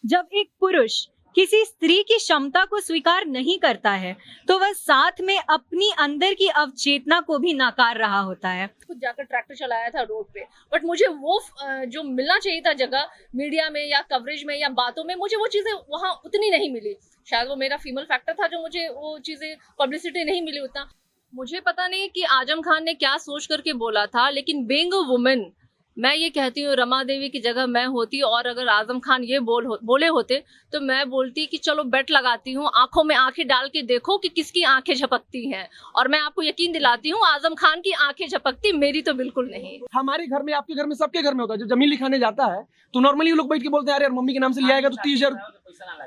जब एक पुरुष किसी स्त्री की क्षमता को स्वीकार नहीं करता है तो वह साथ में अपनी अंदर की अवचेतना को भी नकार रहा होता है। खुद जाकर ट्रैक्टर चलाया था रोड पे, बट मुझे वो जो मिलना चाहिए था जगह मीडिया में या कवरेज में या बातों में, मुझे वो चीजें वहां उतनी नहीं मिली। शायद वो मेरा फीमेल फैक्टर था जो मुझे वो चीजें पब्लिसिटी नहीं मिली उतना। मुझे पता नहीं कि आजम खान ने क्या सोच करके बोला था, लेकिन बीइंग अ वुमेन मैं ये कहती हूँ, रमा देवी की जगह मैं होती और अगर आजम खान ये बोले होते तो मैं बोलती कि चलो बेट लगाती हूँ, आंखों में आंखें डाल के देखो कि किसकी आंखें झपकती हैं। और मैं आपको यकीन दिलाती हूँ आजम खान की आंखें झपकती, मेरी तो बिल्कुल नहीं। हमारे घर में, आपके घर में, सबके घर में होता है। जो जमीन लिखाने जाता है तो नॉर्मली लोग बैठ के बोलते हैं यार मम्मी के नाम से लिया आएगा तो 30,000,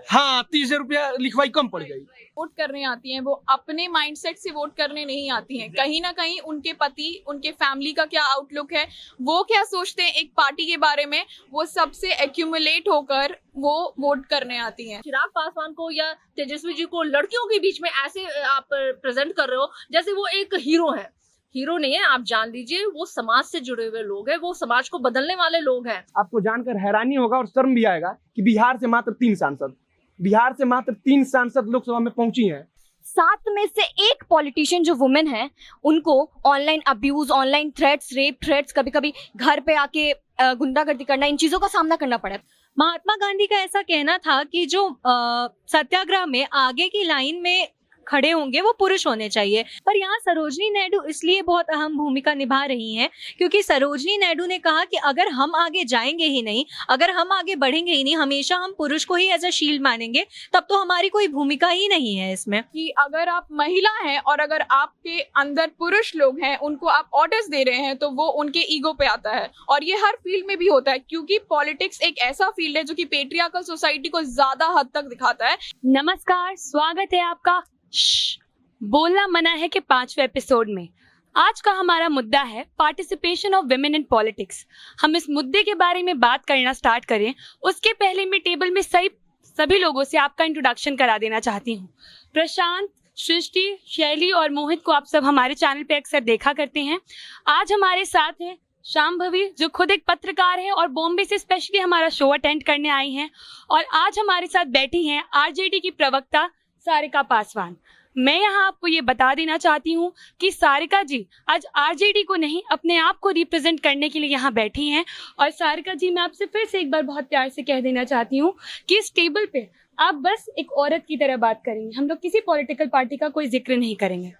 हाँ 30,000 रुपया लिखवाई कम पड़ गई। वोट करने आती हैं, वो अपने माइंडसेट से वोट करने नहीं आती हैं। कहीं ना कहीं उनके पति, उनके फैमिली का क्या आउटलुक है, वो क्या सोचते हैं एक पार्टी के बारे में, वो सबसे एक्यूमुलेट होकर वो वोट करने आती हैं। चिराग पासवान को या तेजस्वी जी को लड़कियों के बीच में ऐसे आप प्रेजेंट कर रहे हो जैसे वो एक हीरो है। हीरो नहीं है, आप जान लीजिए वो समाज से जुड़े हुए लोग हैं, वो समाज को बदलने वाले लोग हैं। आपको जानकर हैरानी होगा और शर्म भी आएगा कि बिहार से मात्र 3 सांसद लोकसभा में पहुंची हैं। 7 में से एक पॉलिटिशियन जो वुमेन है उनको online abuse, online threats, rape threats, कभी कभी घर पे आके गुंडागर्दी करना, इन चीजों का सामना करना पड़ा। महात्मा गांधी का ऐसा कहना था कि जो सत्याग्रह में आगे की लाइन में खड़े होंगे वो पुरुष होने चाहिए। पर यहाँ सरोजनी नायडू इसलिए बहुत अहम भूमिका निभा रही हैं क्योंकि सरोजनी नायडू ने कहा कि अगर हम आगे जाएंगे ही नहीं, अगर हम आगे बढ़ेंगे ही नहीं, हमेशा हम पुरुष को ही एज अ शील्ड मानेंगे, तब तो हमारी कोई भूमिका ही नहीं है इसमें। कि अगर आप महिला हैं और अगर आपके अंदर पुरुष लोग हैं, उनको आप ऑर्डर्स दे रहे हैं, तो वो उनके ईगो पे आता है। और ये हर फील्ड में भी होता है क्योंकि पॉलिटिक्स एक ऐसा फील्ड है जो कि पेट्रियार्कल सोसाइटी को ज्यादा हद तक दिखाता है। नमस्कार, स्वागत है आपका बोलना मना है के 5वें एपिसोड में। आज का हमारा मुद्दा है participation of women in politics. हम इस मुद्दे के बारे में बात करना स्टार्ट करें उसके पहले मैं टेबल में सभी लोगों से आपका इंट्रोडक्शन करा देना चाहती हूँ। प्रशांत, सृष्टि, शैली और मोहित को आप सब हमारे चैनल पे अक्सर देखा करते हैं। आज हमारे साथ हैं शांभवी जो खुद एक पत्रकार है और बॉम्बे से स्पेशली हमारा शो अटेंड करने आई हैं। और आज हमारे साथ बैठी हैं आरजेडी की प्रवक्ता सारिका पासवान। मैं यहाँ आपको ये बता देना चाहती हूँ कि सारिका जी आज आरजेडी को नहीं अपने आप को रिप्रेजेंट करने के लिए यहाँ बैठी हैं। और सारिका जी, मैं आपसे फिर से एक बार बहुत प्यार से कह देना चाहती हूँ कि इस टेबल पे आप बस एक औरत की तरह बात करेंगे, हम लोग किसी पॉलिटिकल पार्टी का कोई जिक्र नहीं करेंगे।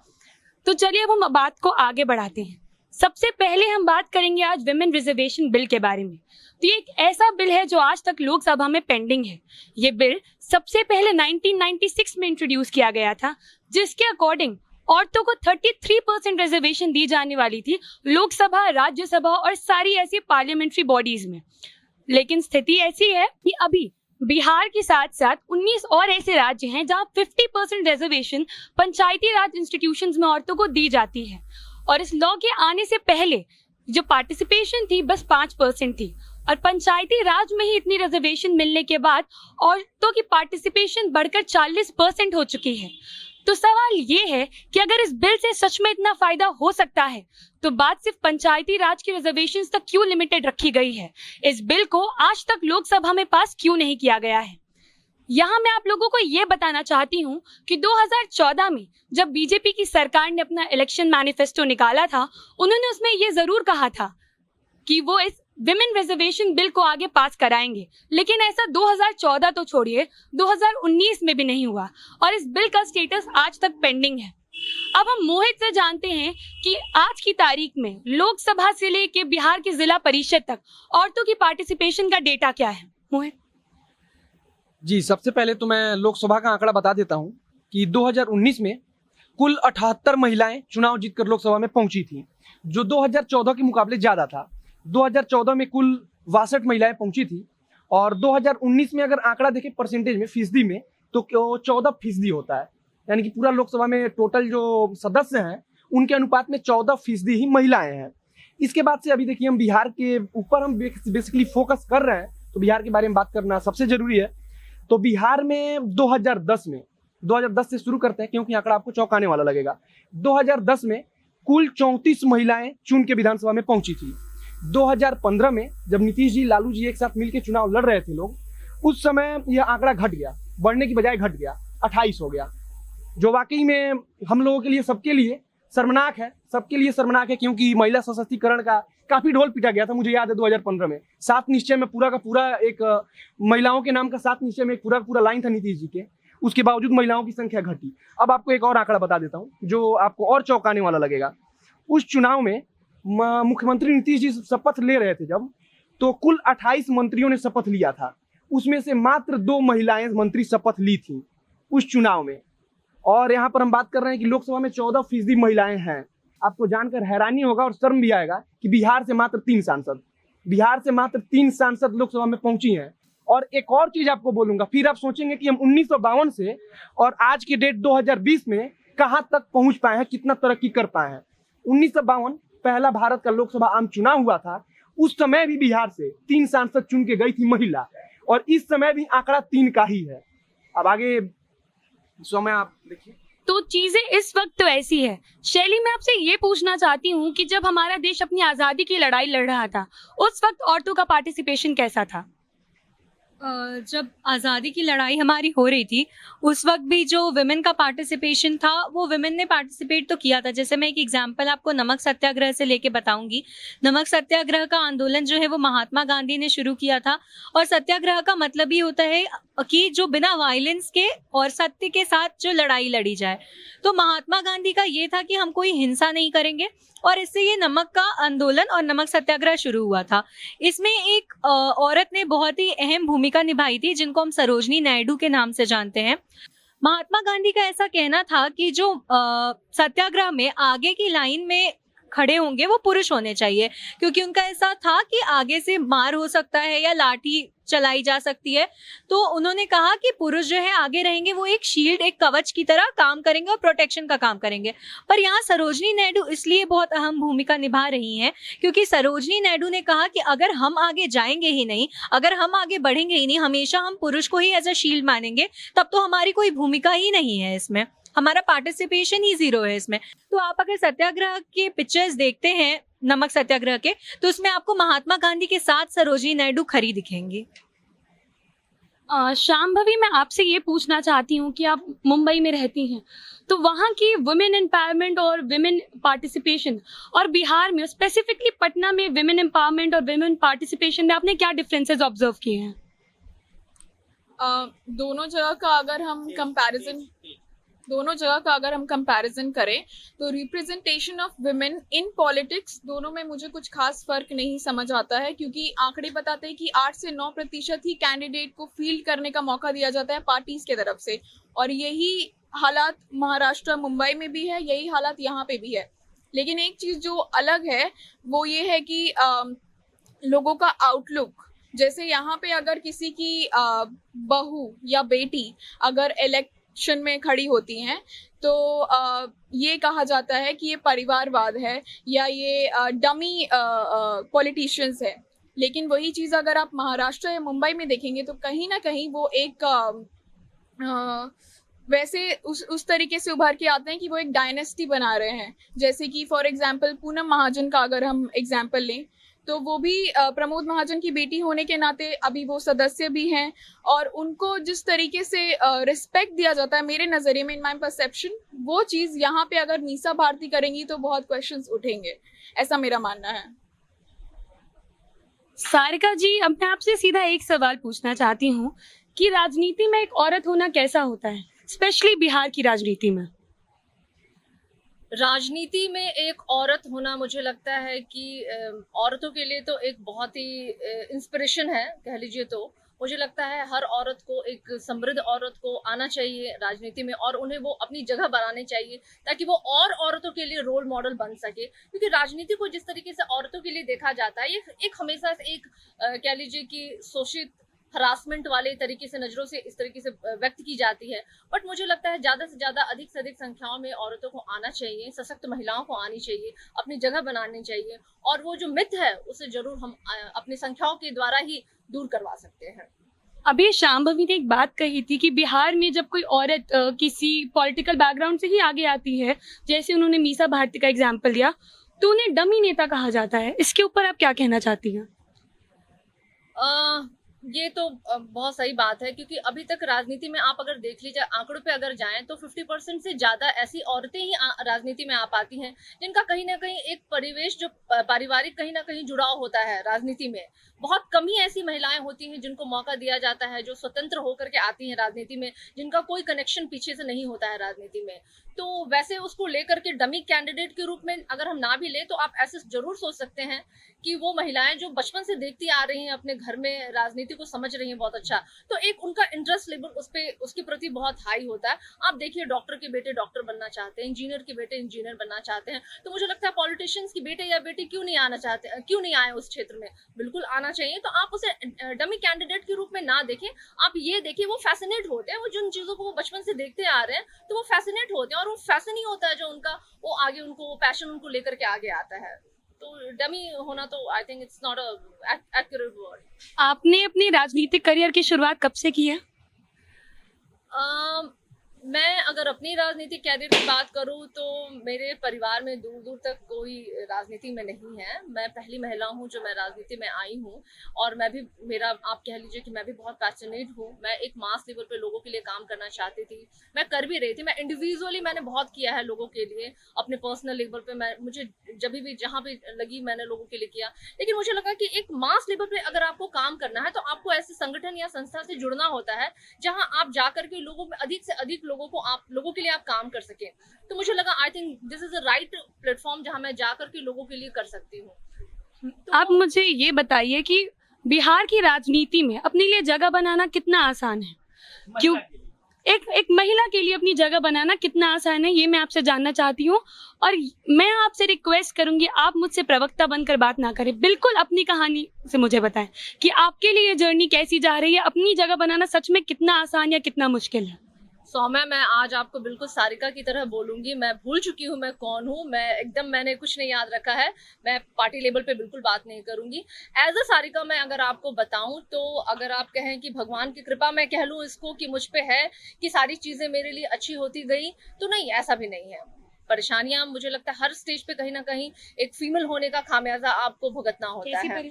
तो चलिए अब हम बात को आगे बढ़ाते हैं। सबसे पहले हम बात करेंगे आज विमेन रिजर्वेशन बिल के बारे में। तो ये एक ऐसा बिल है जो आज तक लोकसभा में पेंडिंग है। ये बिल सबसे पहले 1996 में इंट्रोड्यूस किया गया था, जिसके अकॉर्डिंग औरतों को 33% रिजर्वेशन दी जाने वाली थी लोकसभा, राज्यसभा और सारी ऐसी पार्लियामेंट्री बॉडीज में। लेकिन स्थिति ऐसी है कि अभी बिहार के साथ साथ 19 और ऐसे राज्य हैं जहां 50% रिजर्वेशन पंचायती राज इंस्टीट्यूशंस में औरतों को दी जाती है। और इस लॉ के आने से पहले जो पार्टिसिपेशन थी बस 5% थी और पंचायती राज में ही इतनी रिजर्वेशन मिलने के बाद औरतों की पार्टिसिपेशन बढ़कर 40% हो चुकी है। तो सवाल ये है कि अगर इस बिल से सच में इतना फायदा हो सकता है तो बात सिर्फ पंचायती राज की रिजर्वेशन तक क्यों लिमिटेड रखी गई है? इस बिल को आज तक लोकसभा में पास क्यों नहीं किया गया है? यहाँ मैं आप लोगों को ये बताना चाहती हूँ कि 2014 में जब बीजेपी की सरकार ने अपना इलेक्शन मैनिफेस्टो निकाला था, उन्होंने उसमें ये जरूर कहा था कि वो इस विमेन रिजर्वेशन बिल को आगे पास कराएंगे। लेकिन ऐसा 2014 तो छोड़िए, 2019 में भी नहीं हुआ और इस बिल का स्टेटस आज तक पेंडिंग है। अब हम मोहित से जानते हैं कि आज की तारीख में लोकसभा से लेके बिहार के जिला परिषद तक औरतों की पार्टिसिपेशन का डेटा क्या है। मोहित जी, सबसे पहले तो मैं लोकसभा का आंकड़ा बता देता हूं कि 2019 में कुल 78 महिलाएं चुनाव जीतकर लोकसभा में पहुंची थी, जो 2014 के मुकाबले ज्यादा था। 2014 में कुल 62 महिलाएं पहुंची थी और 2019 में अगर आंकड़ा देखें परसेंटेज में, फीसदी में, तो 14% होता है। यानी कि पूरा लोकसभा में टोटल जो सदस्य हैं उनके अनुपात में 14% ही महिलाएं हैं। इसके बाद से अभी देखिए हम बिहार के ऊपर हम बेसिकली फोकस कर रहे हैं, तो बिहार के बारे में बात करना सबसे जरूरी है। तो बिहार में 2010 से शुरू करते हैं क्योंकि आंकड़ा आपको चौंकाने वाला लगेगा। 2010 में कुल 34 महिलाएं चुन के विधानसभा में पहुंची थी। 2015 में जब नीतीश जी, लालू जी एक साथ मिलकर चुनाव लड़ रहे थे लोग, उस समय यह आंकड़ा घट गया, बढ़ने की बजाय घट गया, 28 हो गया, जो वाकई में हम लोगों के लिए, सबके लिए शर्मनाक है, सबके लिए शर्मनाक है, क्योंकि महिला सशक्तिकरण का काफी ढोल पीटा गया था। मुझे याद है 2015 में 7 निश्चय में पूरा का पूरा एक महिलाओं के नाम का 7 निश्चय में एक पूरा पूरा लाइन था नीतीश जी के, उसके बावजूद महिलाओं की संख्या घटी। अब आपको एक और आंकड़ा बता देता हूँ जो आपको और चौंकाने वाला लगेगा। उस चुनाव में मुख्यमंत्री नीतीश जी शपथ ले रहे थे जब, तो कुल 28 मंत्रियों ने शपथ लिया था, उसमें से मात्र 2 महिलाएं मंत्री शपथ ली थी उस चुनाव में। और यहाँ पर हम बात कर रहे हैं कि लोकसभा में 14% महिलाएं हैं। आपको जानकर हैरानी होगा और शर्म भी आएगा कि बिहार से मात्र 3 सांसद लोकसभा में पहुंची हैं। और एक और चीज आपको बोलूंगा, फिर आप सोचेंगे कि हम 1952 से और आज के डेट 2020 में कहां तक पहुंच पाए हैं, कितना तरक्की कर पाए हैं। 1952 पहला भारत का लोकसभा आम चुनाव हुआ था, उस समय भी बिहार से 3 सांसद चुन के गई थी महिला, और इस समय भी आंकड़ा 3 का ही है। अब आगे समय आप देखिए। तो चीजें इस वक्त तो ऐसी है। शैली, मैं आपसे ये पूछना चाहती हूँ कि जब हमारा देश अपनी आजादी की लड़ाई लड़ रहा था, उस वक्त औरतों का पार्टिसिपेशन कैसा था? जब आज़ादी की लड़ाई हमारी हो रही थी, उस वक्त भी जो विमेन का पार्टिसिपेशन था, वो विमेन ने पार्टिसिपेट तो किया था। जैसे मैं एक एग्जांपल आपको नमक सत्याग्रह से लेके बताऊंगी। नमक सत्याग्रह का आंदोलन जो है वो महात्मा गांधी ने शुरू किया था, और सत्याग्रह का मतलब ही होता है कि जो बिना वायलेंस के और सत्य के साथ जो लड़ाई लड़ी जाए। तो महात्मा गांधी का ये था कि हम कोई हिंसा नहीं करेंगे, और इससे ये नमक का आंदोलन और नमक सत्याग्रह शुरू हुआ था। इसमें एक औरत ने बहुत ही अहम भूमिका निभाई थी, जिनको हम सरोजनी नायडू के नाम से जानते हैं। महात्मा गांधी का ऐसा कहना था कि जो सत्याग्रह में आगे की लाइन में खड़े होंगे वो पुरुष होने चाहिए, क्योंकि उनका ऐसा था कि आगे से मार हो सकता है या लाठी चलाई जा सकती है। तो उन्होंने कहा कि पुरुष जो है आगे रहेंगे, वो एक शील्ड, एक कवच की तरह काम करेंगे और प्रोटेक्शन का काम करेंगे। पर यहाँ सरोजनी नायडू इसलिए बहुत अहम भूमिका निभा रही हैं क्योंकि सरोजनी नायडू ने कहा कि अगर हम आगे जाएंगे ही नहीं, अगर हम आगे बढ़ेंगे ही नहीं, हमेशा हम पुरुष को ही एज अ शील्ड मानेंगे, तब तो हमारी कोई भूमिका ही नहीं है इसमें, हमारा पार्टिसिपेशन ही 0 है इसमें। तो आप अगर सत्याग्रह के पिक्चर्स देखते हैं नमक सत्याग्रह के, तो उसमें आपको महात्मा गांधी के साथ सरोजनी नायडू खड़ी दिखेंगी। शांभवी, मैं आपसे ये पूछना चाहती हूँ कि आप मुंबई में रहती हैं, तो वहाँ की वुमेन एम्पावरमेंट और वुमेन पार्टिसिपेशन, और बिहार में स्पेसिफिकली पटना में वुमेन एम्पावरमेंट और वुमेन पार्टिसिपेशन में आपने क्या डिफरेंसेस ऑब्जर्व किए हैं? दोनों जगह का अगर हम कंपैरिजन करें तो representation of women in politics दोनों में मुझे कुछ खास फर्क नहीं समझ आता है, क्योंकि आंकड़े बताते हैं कि 8 से 9% ही कैंडिडेट को फील्ड करने का मौका दिया जाता है पार्टीज के तरफ से, और यही हालात महाराष्ट्र मुंबई में भी है, यही हालात यहाँ पे भी है। लेकिन एक चीज जो अलग है वो ये है कि लोगों का आउटलुक, जैसे यहाँ पे अगर किसी की बहू या बेटी अगर इलेक्शन में खड़ी होती हैं तो ये कहा जाता है कि ये परिवारवाद है या ये डमी पॉलिटिशियंस है। लेकिन वही चीज़ अगर आप महाराष्ट्र या मुंबई में देखेंगे तो कहीं ना कहीं वो एक वैसे उस तरीके से उभर के आते हैं कि वो एक डायनेस्टी बना रहे हैं। जैसे कि फॉर एग्जांपल पूनम महाजन का अगर हम एग्जांपल लें तो वो भी प्रमोद महाजन की बेटी होने के नाते अभी वो सदस्य भी हैं, और उनको जिस तरीके से रिस्पेक्ट दिया जाता है मेरे नज़रिए में, इन माय परसेप्शन, वो चीज़ यहाँ पे अगर मीसा भारती करेंगी तो बहुत क्वेश्चंस उठेंगे, ऐसा मेरा मानना है। सारिका जी, अब मैं आपसे सीधा एक सवाल पूछना चाहती हूँ कि राजनीति में एक औरत होना कैसा होता है, स्पेशली बिहार की राजनीति में? राजनीति में एक औरत होना मुझे लगता है कि औरतों के लिए तो एक बहुत ही इंस्पिरेशन है, कह लीजिए। तो मुझे लगता है हर औरत को, एक समृद्ध औरत को आना चाहिए राजनीति में, और उन्हें वो अपनी जगह बनानी चाहिए ताकि वो और औरतों के लिए रोल मॉडल बन सके। क्योंकि राजनीति को जिस तरीके से औरतों के लिए देखा जाता है, ये एक हमेशा से एक कह लीजिए कि शोषित, हरासमेंट वाले तरीके से, नजरों से इस तरीके से व्यक्त की जाती है। बट मुझे लगता है ज़्यादा से ज़्यादा, अधिक से अधिक संख्याओं में औरतों को आना चाहिए, सशक्त महिलाओं को आनी चाहिए, अपनी जगह बनानी चाहिए, और वो जो मिथ है उसे जरूर हम अपनी संख्याओं के द्वारा ही दूर करवा सकते हैं। अभी शांभवी ने एक बात कही थी कि बिहार में जब कोई औरत किसी पॉलिटिकल बैकग्राउंड से ही आगे आती है, जैसे उन्होंने मीसा भारती का एग्जाम्पल दिया, तो उन्हें डमी नेता कहा जाता है। इसके ऊपर आप क्या कहना चाहती हैं? ये तो बहुत सही बात है, क्योंकि अभी तक राजनीति में आप अगर देख लीजिए, आंकड़ों पे अगर जाएं तो 50% से ज्यादा ऐसी औरतें ही राजनीति में आ पाती हैं जिनका कहीं ना कहीं एक परिवेश जो पारिवारिक कहीं ना कहीं जुड़ाव होता है राजनीति में। बहुत कम ही ऐसी महिलाएं होती हैं जिनको मौका दिया जाता है, जो स्वतंत्र होकर के आती हैं राजनीति में, जिनका कोई कनेक्शन पीछे से नहीं होता है राजनीति में। तो वैसे उसको लेकर के डमी कैंडिडेट के रूप में अगर हम ना भी ले, तो आप ऐसे जरूर सोच सकते हैं कि वो महिलाएं जो बचपन से देखती आ रही हैं, अपने घर में राजनीति को समझ रही हैं बहुत अच्छा, तो एक उनका इंटरेस्ट लेवल उसके प्रति बहुत हाई होता है। आप देखिए, डॉक्टर के बेटे डॉक्टर बनना चाहते हैं, इंजीनियर के बेटे इंजीनियर बनना चाहते हैं, तो मुझे लगता है पॉलिटिशियंस के बेटे या बेटी क्यों नहीं आना चाहते, क्यों नहीं आए उस क्षेत्र में, बिल्कुल आना चाहिए। तो आप उसे डमी कैंडिडेट के रूप में ना देखें, आप ये देखिए वो फैसिनेट होते हैं, वो जिन चीजों को वो बचपन से देखते आ रहे हैं तो वो फैसिनेट होते हैं, और वो फैशन ही होता है जो उनका वो आगे उनको वो पैशन उनको लेकर के आगे आता है। तो डमी होना तो I think it's not a accurate word. आपने अपनी राजनीतिक करियर की शुरुआत कब से की है? मैं अगर अपनी राजनीतिक कैरियर की बात करूं तो मेरे परिवार में दूर दूर तक कोई राजनीति में नहीं है। मैं पहली महिला हूं जो मैं राजनीति में आई हूं, और मैं भी आप कह लीजिए कि मैं भी बहुत पैशनेट हूं। मैं एक मास लेवल पे लोगों के लिए काम करना चाहती थी, मैं कर भी रही थी। मैं इंडिविजुअली मैंने बहुत किया है लोगों के लिए, अपने पर्सनल लेवल पे मुझे जब भी जहाँ भी लगी मैंने लोगों के लिए किया। लेकिन मुझे लगा कि एक मास लेवल पे अगर आपको काम करना है तो आपको ऐसे संगठन या संस्था से जुड़ना होता है जहाँ आप जाकर के लोगों में अधिक से अधिक लोगों के लिए आप काम कर सके। तो मुझे लगा I think this is the right platform जहां मैं जाकर के लोगों के लिए कर सकती हूँ। तो आप मुझे ये बताइए कि बिहार की राजनीति में अपने लिए जगह बनाना कितना आसान है? क्यों एक महिला के लिए अपनी जगह बनाना कितना आसान है, ये मैं आपसे जानना चाहती हूँ। और मैं आपसे रिक्वेस्ट करूंगी, आप मुझसे प्रवक्ता बनकर बात ना करें, बिल्कुल अपनी कहानी से मुझे बताएं कि आपके लिए ये जर्नी कैसी जा रही है, अपनी जगह बनाना सच में कितना आसान या कितना मुश्किल है। सौम्या, मैं आज आपको बिल्कुल सारिका की तरह बोलूंगी। मैं भूल चुकी हूँ मैं कौन हूँ, मैंने कुछ नहीं याद रखा है। मैं पार्टी लेवल पे बिल्कुल बात नहीं करूंगी। एज अ सारिका मैं अगर आपको बताऊं तो अगर आप कहें कि भगवान की कृपा मैं कह लूं इसको कि मुझ पे है कि सारी चीजें मेरे लिए अच्छी होती गई, तो नहीं, ऐसा भी नहीं है। परेशानियां मुझे लगता है हर स्टेज पे कहीं ना कहीं एक फीमेल होने का खामियाजा आपको भुगतना होता है।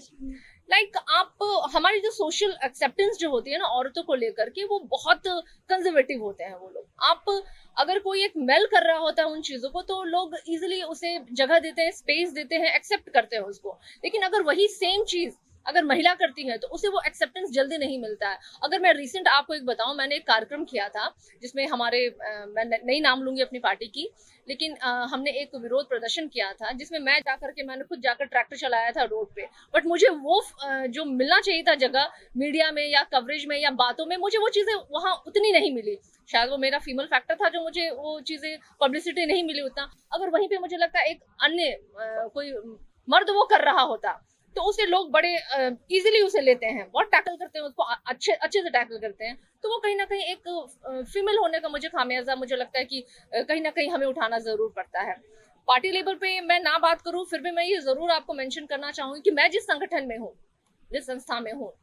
आप हमारी जो सोशल एक्सेप्टेंस जो होती है ना औरतों को लेकर के, वो बहुत कंजर्वेटिव होते हैं वो लोग। आप अगर कोई एक मेल कर रहा होता है उन चीजों को तो लोग इजीली उसे जगह देते हैं, स्पेस देते हैं, एक्सेप्ट करते हैं उसको। लेकिन अगर वही सेम चीज अगर महिला करती है तो उसे वो एक्सेप्टेंस जल्दी नहीं मिलता है। अगर मैं रिसेंट आपको एक बताऊं, मैंने एक कार्यक्रम किया था जिसमें मैं नहीं नाम लूंगी अपनी पार्टी की, लेकिन हमने एक विरोध प्रदर्शन किया था जिसमें मैंने खुद जाकर ट्रैक्टर चलाया था रोड पे। बट मुझे वो जो मिलना चाहिए था जगह मीडिया में या कवरेज में या बातों में, मुझे वो चीजें वहां उतनी नहीं मिली। शायद वो मेरा फीमेल फैक्टर था जो मुझे वो चीजें पब्लिसिटी नहीं मिली उतना। अगर वहीं पे मुझे लगता है एक अन्य कोई मर्द वो कर रहा होता तो उसे लोग बड़े इजीली उसे लेते हैं, बहुत टैकल करते हैं उसको, अच्छे से टैकल करते हैं। तो वो कहीं ना कहीं एक फीमेल होने का मुझे खामियाजा मुझे लगता है कि कहीं ना कहीं हमें उठाना जरूर पड़ता है। पार्टी लेवल पे मैं ना बात करूं फिर भी मैं ये जरूर आपको मेंशन करना चाहूंगी कि मैं जिस संगठन में हूँ, जिस संस्था में हूँ,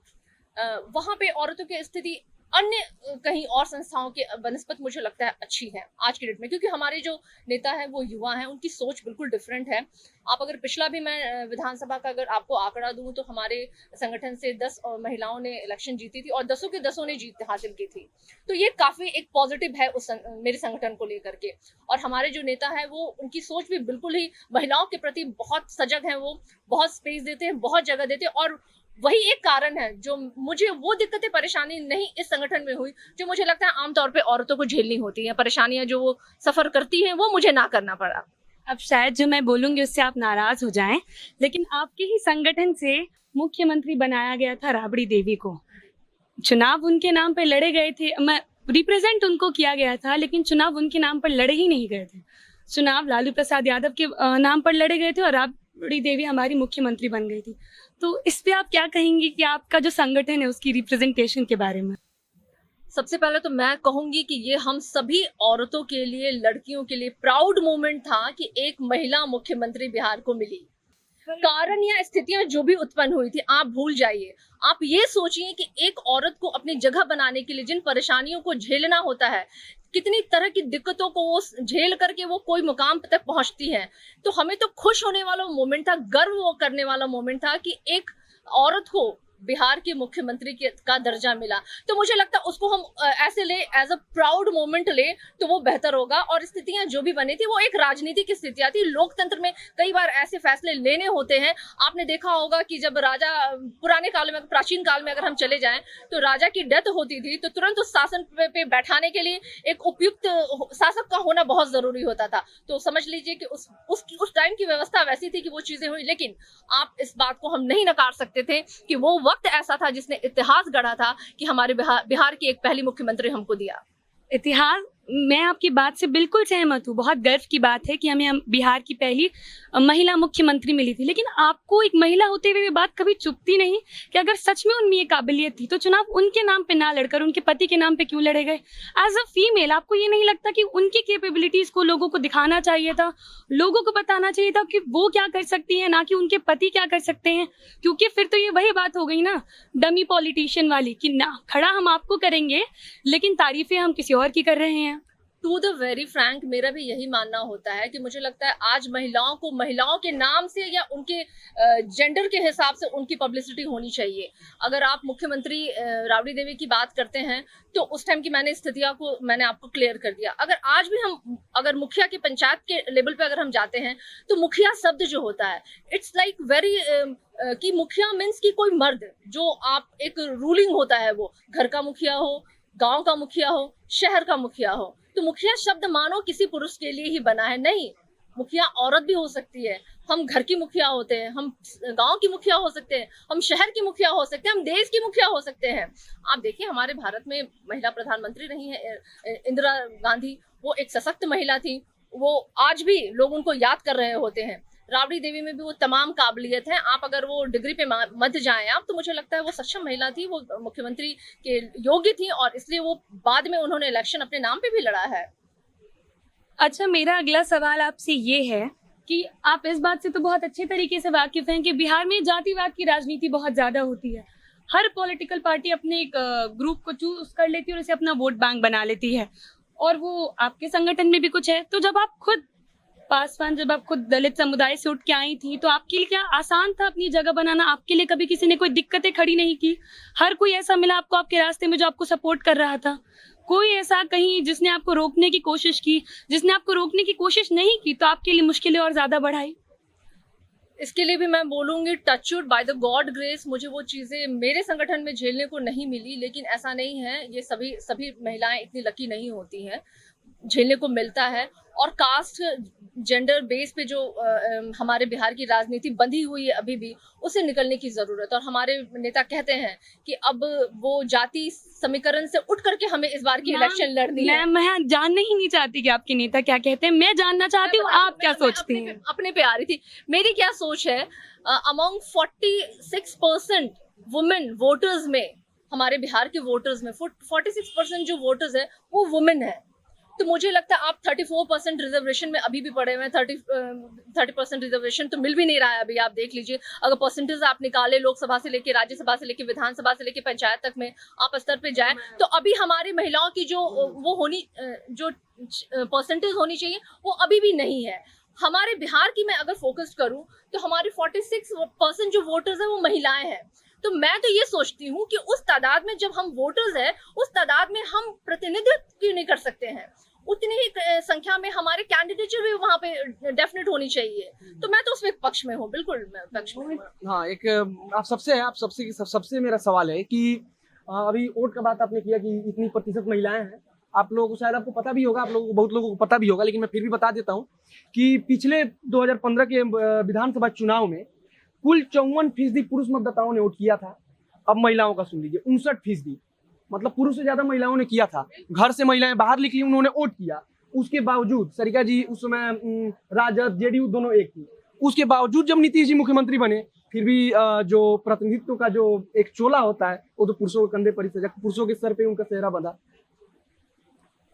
वहां पे औरतों की स्थिति अन्य कहीं और संस्थाओं के बनस्पत मुझे लगता है अच्छी है आज की डेट में, क्योंकि हमारे जो नेता है वो युवा हैं, उनकी सोच बिल्कुल डिफरेंट है। आप अगर पिछला भी मैं विधानसभा का अगर आपको आंकड़ा दूं तो हमारे संगठन से 10 महिलाओं ने इलेक्शन जीती थी और 10 के 10 ने जीत हासिल की थी। तो ये काफी एक पॉजिटिव है मेरे संगठन को लेकर के। और हमारे जो नेता है वो उनकी सोच भी बिल्कुल ही महिलाओं के प्रति बहुत सजग है, वो बहुत स्पेस देते हैं, बहुत जगह देते हैं। और वही एक कारण है जो मुझे वो दिक्कतें परेशानी नहीं इस संगठन में हुई जो मुझे लगता है आमतौर पे औरतों को झेलनी होती है। परेशानियां जो वो सफर करती हैं वो मुझे ना करना पड़ा। अब शायद जो मैं बोलूंगी उससे आप नाराज हो जाएं, लेकिन आपके ही संगठन से मुख्यमंत्री बनाया गया था राबड़ी देवी को। चुनाव उनके नाम पर लड़े गए थे, मैं रिप्रेजेंट उनको किया गया था, लेकिन चुनाव उनके नाम पर लड़े ही नहीं गए थे। चुनाव लालू प्रसाद यादव के नाम पर लड़े गए थे और राबड़ी देवी हमारी मुख्यमंत्री बन गई थी। तो इस पे आप क्या कहेंगी कि आपका जो संगठन है उसकी रिप्रेजेंटेशन के बारे में? सबसे पहले तो मैं कहूंगी कि ये हम सभी औरतों के लिए, लड़कियों के लिए प्राउड मोमेंट था कि एक महिला मुख्यमंत्री बिहार को मिली। कारण या स्थितियां जो भी उत्पन्न हुई थी आप भूल जाइए। आप ये सोचिए कि एक औरत को अपनी जगह बनाने के लिए जिन परेशानियों को झेलना होता है, कितनी तरह की दिक्कतों को वो झेल करके वो कोई मुकाम तक पहुंचती है। तो हमें तो खुश होने वाला मोमेंट था, गर्व वो करने वाला मोमेंट था कि एक औरत को बिहार के मुख्यमंत्री का दर्जा मिला, तो मुझे लगता है उसको हम ऐसे ले, एज अ प्राउड मोमेंट ले, तो वो बेहतर होगा। और स्थितियां जो भी बनी थी वो एक राजनीति की स्थितियां थी। लोकतंत्र में कई बार ऐसे फैसले लेने होते हैं। आपने देखा होगा कि जब राजा, पुराने काल में, प्राचीन काल में अगर हम चले जाएं, तो राजा की डेथ होती थी तो तुरंत उस शासन पे बैठाने के लिए एक उपयुक्त शासक का होना बहुत जरूरी होता था। तो समझ लीजिए कि उस टाइम की व्यवस्था वैसी थी कि वो चीजें हुई। लेकिन आप इस बात को हम नहीं नकार सकते थे कि वो वक्त ऐसा था जिसने इतिहास गढ़ा था कि हमारे बिहार की एक पहली मुख्यमंत्री हमको दिया। इतिहास, मैं आपकी बात से बिल्कुल सहमत हूँ। बहुत गर्व की बात है कि हमें बिहार की पहली महिला मुख्यमंत्री मिली थी। लेकिन आपको एक महिला होते हुए बात कभी चुभती नहीं कि अगर सच में उनमें ये काबिलियत थी तो चुनाव उनके नाम पे ना लड़कर उनके पति के नाम पे क्यों लड़े गए? एज अ फीमेल आपको ये नहीं लगता कि उनकी कैपेबिलिटीज को लोगों को दिखाना चाहिए था, लोगों को बताना चाहिए था कि वो क्या कर सकती है, ना कि उनके पति क्या कर सकते हैं? क्योंकि फिर तो ये वही बात हो गई ना, डमी पॉलिटिशियन वाली, कि ना खड़ा हम आपको करेंगे लेकिन तारीफें हम किसी और की कर रहे हैं। टू द वेरी फ्रैंक, मेरा भी यही मानना होता है कि मुझे लगता है आज महिलाओं को महिलाओं के नाम से या उनके जेंडर के हिसाब से उनकी पब्लिसिटी होनी चाहिए। अगर आप मुख्यमंत्री राबड़ी देवी की बात करते हैं तो उस टाइम की मैंने स्थितियों को मैंने आपको क्लियर कर दिया। अगर आज भी हम, अगर मुखिया के पंचायत के लेवल पे अगर हम जाते हैं तो मुखिया शब्द जो होता है, इट्स लाइक वेरी कि मुखिया मीन्स कि कोई मर्द, जो आप एक रूलिंग होता है, वो घर का मुखिया हो, गांव का मुखिया हो, शहर का मुखिया हो। तो मुखिया शब्द मानो किसी पुरुष के लिए ही बना है, नहीं, मुखिया औरत भी हो सकती है। हम घर की मुखिया होते हैं, हम गांव की मुखिया हो सकते हैं, हम शहर की मुखिया हो सकते हैं, हम देश की मुखिया हो सकते हैं। आप देखिए हमारे भारत में महिला प्रधानमंत्री रही है इंदिरा गांधी, वो एक सशक्त महिला थी, वो आज भी लोग उनको याद कर रहे होते हैं। राबड़ी देवी में भी वो तमाम काबिलियत है। आप अगर वो डिग्री पे मत जाएं आप, तो मुझे लगता है वो सक्षम महिला थी, वो मुख्यमंत्री के योग्य थी, और इसलिए वो बाद में उन्होंने इलेक्शन अपने नाम पे भी लड़ा है। अच्छा, मेरा अगला सवाल आपसे ये है कि आप इस बात से तो बहुत अच्छे तरीके से वाकिफ हैं कि बिहार में जातिवाद की राजनीति बहुत ज्यादा होती है। हर पॉलिटिकल पार्टी अपने एक ग्रुप को चूज कर लेती है और उसे अपना वोट बैंक बना लेती है, और वो आपके संगठन में भी कुछ है। तो जब आप खुद पासवान, जब आप खुद दलित समुदाय से उठ के आई थी, तो आपके लिए क्या आसान था अपनी जगह बनाना? आपके लिए कभी किसी ने कोई दिक्कतें खड़ी नहीं की? हर कोई ऐसा मिला आपको आपके रास्ते में जो आपको सपोर्ट कर रहा था? कोई ऐसा कहीं जिसने आपको रोकने की कोशिश की? जिसने आपको रोकने की कोशिश नहीं की तो आपके लिए मुश्किलें और ज्यादा बढ़ाई? इसके लिए भी मैं बोलूंगी touch wood, by the god grace, मुझे वो चीजें मेरे संगठन में झेलने को नहीं मिली। लेकिन ऐसा नहीं है, ये सभी महिलाएं इतनी लकी नहीं होती हैं, झेलने को मिलता है। और कास्ट जेंडर बेस पे जो हमारे बिहार की राजनीति बंधी हुई है अभी भी, उसे निकलने की जरूरत है। और हमारे नेता कहते हैं कि अब वो जाति समीकरण से उठ करके हमें इस बार की इलेक्शन लड़नी है। मैं जानना ही नहीं चाहती कि आपके नेता क्या कहते हैं, मैं जानना चाहती हूँ आप क्या सोचती हैं। अपने पे आ रही थी, मेरी क्या सोच है। अमंग 46% वुमेन वोटर्स में, हमारे बिहार के वोटर्स में 46% जो वोटर्स है वो वुमेन है। तो मुझे लगता है आप 34% रिजर्वेशन में अभी भी पड़े हुए हैं। 30% रिजर्वेशन तो मिल भी नहीं रहा है अभी। आप देख लीजिए, अगर परसेंटेज आप निकाले लोकसभा से लेके, राज्यसभा से लेके, विधानसभा से लेके पंचायत तक में आप स्तर पे जाए, तो अभी हमारी महिलाओं की जो परसेंटेज होनी चाहिए वो अभी भी नहीं है। हमारे बिहार की मैं अगर फोकस करूं तो हमारे 46% जो वोटर्स है वो महिलाएं हैं। तो मैं तो ये सोचती हूँ कि उस तादाद में जब हम वोटर्स हैं, उस तादाद में हम प्रतिनिधित्व क्यों नहीं कर सकते हैं? उतनी ही संख्या में हमारे कैंडिडेट भी वहाँ पे डेफिनेट होनी चाहिए। तो मैं तो उसमें पक्ष में हूँ, बिल्कुल मैं पक्ष में हूँ। हाँ, एक आप सबसे मेरा सवाल है कि अभी वोट का बात आपने किया कि इतनी प्रतिशत महिलाएं हैं। आप लोगों को शायद आपको पता भी होगा, आप लोगों को, बहुत लोगों को पता भी होगा, लेकिन मैं फिर भी बता देता हूँ कि पिछले 2015 के विधानसभा चुनाव में कुल 54% पुरुष मतदाताओं ने वोट किया था। अब महिलाओं का सुन लीजिए, 59%, मतलब पुरुष से ज्यादा महिलाओं ने किया था। घर से महिलाएं बाहर निकली, उन्होंने वोट किया। उसके बावजूद सरिता जी उस समय राजद जेडीयू दोनों एक थी, उसके बावजूद जब नीतीश जी मुख्यमंत्री बने, फिर भी जो प्रतिनिधित्व का जो एक चोला होता है वो तो पुरुषों के कंधे पर ही सजा, पुरुषों के सर पे उनका सेहरा बंधा।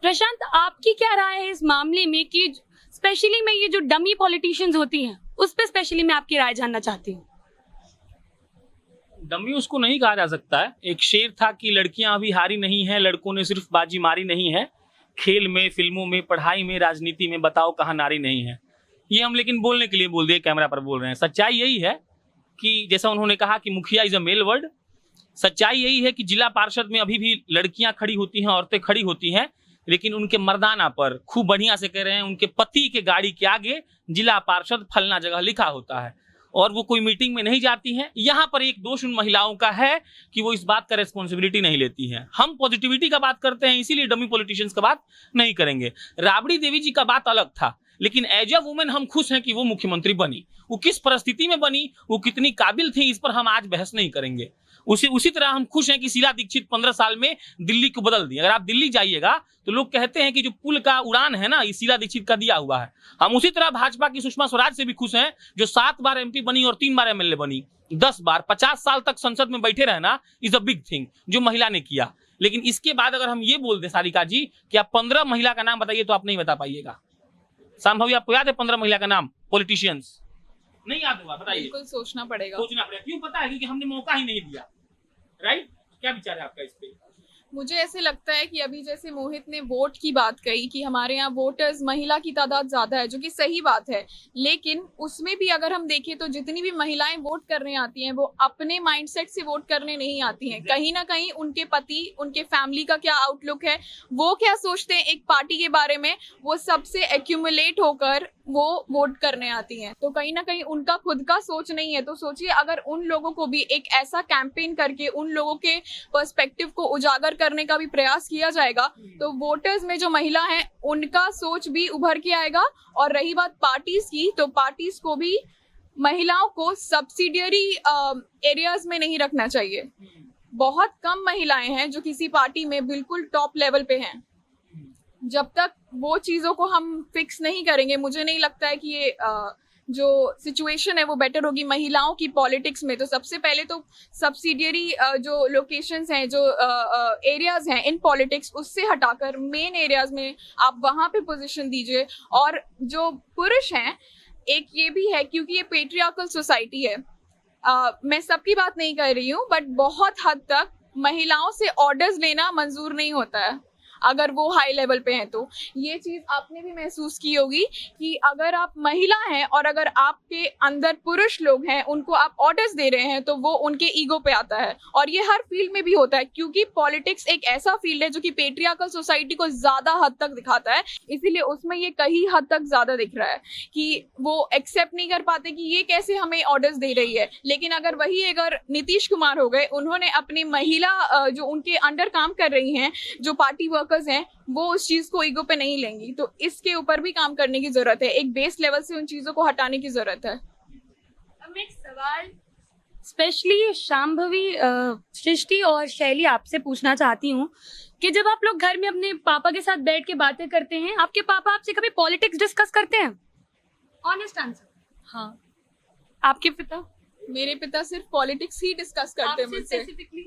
प्रशांत, आपकी क्या राय है इस मामले में कि स्पेशली मैं ये जो डमी पॉलिटिशियंस होती हैं उस पे स्पेशली मैं आपकी राय जानना चाहती हूँ। डमी उसको नहीं कहा जा सकता है। एक शेर था कि लड़कियां अभी हारी नहीं है, लड़कों ने सिर्फ बाजी मारी नहीं है। खेल में, फिल्मों में, पढ़ाई में, राजनीति में बताओ कहाँ नारी नहीं है। ये हम लेकिन बोलने के लिए बोल दिए, कैमरा पर बोल रहे हैं। सच्चाई यही है कि जैसा उन्होंने कहा कि मुखिया इज अ मेल वर्ड, सच्चाई यही है कि जिला पार्षद में अभी भी लड़कियां खड़ी होती हैं, औरतें खड़ी होती हैं, लेकिन उनके मर्दाना पर खूब बढ़िया से कह रहे हैं, उनके पति के गाड़ी के आगे जिला पार्षद फलना जगह लिखा होता है और वो कोई मीटिंग में नहीं जाती हैं। यहाँ पर एक दोष उन महिलाओं का है कि वो इस बात का रेस्पॉन्सिबिलिटी नहीं लेती हैं। हम पॉजिटिविटी का बात करते हैं, इसीलिए डमी पॉलिटिशियंस का बात नहीं करेंगे। राबड़ी देवी जी का बात अलग था, लेकिन एज अ वुमेन हम खुश हैं कि वो मुख्यमंत्री बनी। वो किस परिस्थिति में बनी, वो कितनी काबिल थी, इस पर हम आज बहस नहीं करेंगे। उसी तरह हम खुश हैं कि शीला दीक्षित 15 साल में दिल्ली को बदल दी। अगर आप दिल्ली जाइएगा तो लोग कहते हैं कि जो पुल का उड़ान है ना, ये शीला दीक्षित का दिया हुआ है। हम उसी तरह भाजपा की सुषमा स्वराज से भी खुश हैं, जो 7 बार एमपी बनी और 3 बार एमएलए बनी, 10 बार 50 साल तक संसद में बैठे रहना इज अ बिग थिंग जो महिला ने किया। लेकिन इसके बाद अगर हम ये बोल दें सारिका जी कि आप 15 महिला का नाम बताइए, तो आप नहीं बता पाइएगा। संभव आपको याद है 15 महिला का नाम पॉलिटिशियंस? नहीं याद होगा, बताइए। बिल्कुल सोचना पड़ेगा। क्यों? पता है क्योंकि हमने मौका ही नहीं दिया। राइट? क्या विचार है आपका इस पे? मुझे ऐसे लगता है कि अभी जैसे मोहित ने वोट की बात कही कि हमारे यहाँ वोटर्स महिला की तादाद ज्यादा है, जो कि सही बात है, लेकिन उसमें भी अगर हम देखें तो जितनी भी महिलाएं वोट करने आती हैं वो अपने माइंडसेट से वोट करने नहीं आती हैं। कहीं ना कहीं उनके पति, उनके फैमिली का क्या आउटलुक है, वो क्या सोचते हैं एक पार्टी के बारे में, वो सबसे एक्यूमुलेट होकर वो वोट करने आती हैं। तो कहीं ना कहीं उनका खुद का सोच नहीं है। तो सोचिए अगर उन लोगों को भी एक ऐसा कैंपेन करके उन लोगों के पर्सपेक्टिव को उजागर करने का भी प्रयास किया जाएगा, तो वोटर्स में जो महिला हैं उनका सोच भी उभर के आएगा। और रही बात पार्टीज की, तो पार्टीज को भी महिलाओं को सब्सिडियरी एरियाज में नहीं रखना चाहिए। बहुत कम महिलाएं हैं जो किसी पार्टी में बिल्कुल टॉप लेवल पे हैं। जब तक वो चीजों को हम फिक्स नहीं करेंगे, मुझे नहीं लगता है कि ये जो सिचुएशन है वो बेटर होगी महिलाओं की पॉलिटिक्स में। तो सबसे पहले तो सब्सिडियरी जो लोकेशंस हैं, जो एरियाज हैं इन पॉलिटिक्स, उससे हटाकर मेन एरियाज में आप वहां पे पोजीशन दीजिए। और जो पुरुष हैं, एक ये भी है क्योंकि ये पेट्रियार्कल सोसाइटी है, मैं सबकी बात नहीं कर रही हूँ, बट बहुत हद तक महिलाओं से ऑर्डर्स लेना मंजूर नहीं होता है अगर वो हाई लेवल पे हैं। तो ये चीज आपने भी महसूस की होगी कि अगर आप महिला हैं और अगर आपके अंदर पुरुष लोग हैं, उनको आप ऑर्डर्स दे रहे हैं, तो वो उनके ईगो पे आता है। और ये हर फील्ड में भी होता है, क्योंकि पॉलिटिक्स एक ऐसा फील्ड है जो कि पेट्रियार्कल सोसाइटी को ज्यादा हद तक दिखाता है, इसीलिए उसमें ये कई हद तक ज्यादा दिख रहा है कि वो एक्सेप्ट नहीं कर पाते कि ये कैसे हमें ऑर्डर्स दे रही है। लेकिन अगर नीतीश कुमार हो गए, उन्होंने अपनी महिला जो उनके अंडर काम कर रही हैं, जो पार्टी हैं, वो उस चीज को ईगो पे नहीं लेंगी। तो इसके ऊपर भी काम करने की जरूरत है, एक बेस लेवल से उन चीजों को हटाने की जरूरत है। अब मैं एक सवाल स्पेशली शांभवी, सृष्टि और शैली आपसे पूछना चाहती हूँ कि जब आप लोग घर में अपने पापा के साथ बैठ के बातें करते हैं, आपके पापा आपसे कभी पॉलिटिक्स डिस्कस करते हैं? Honest answer. हाँ। आपके पिता? मेरे पिता सिर्फ पॉलिटिक्स ही डिस्कस करते हैं मुझसे,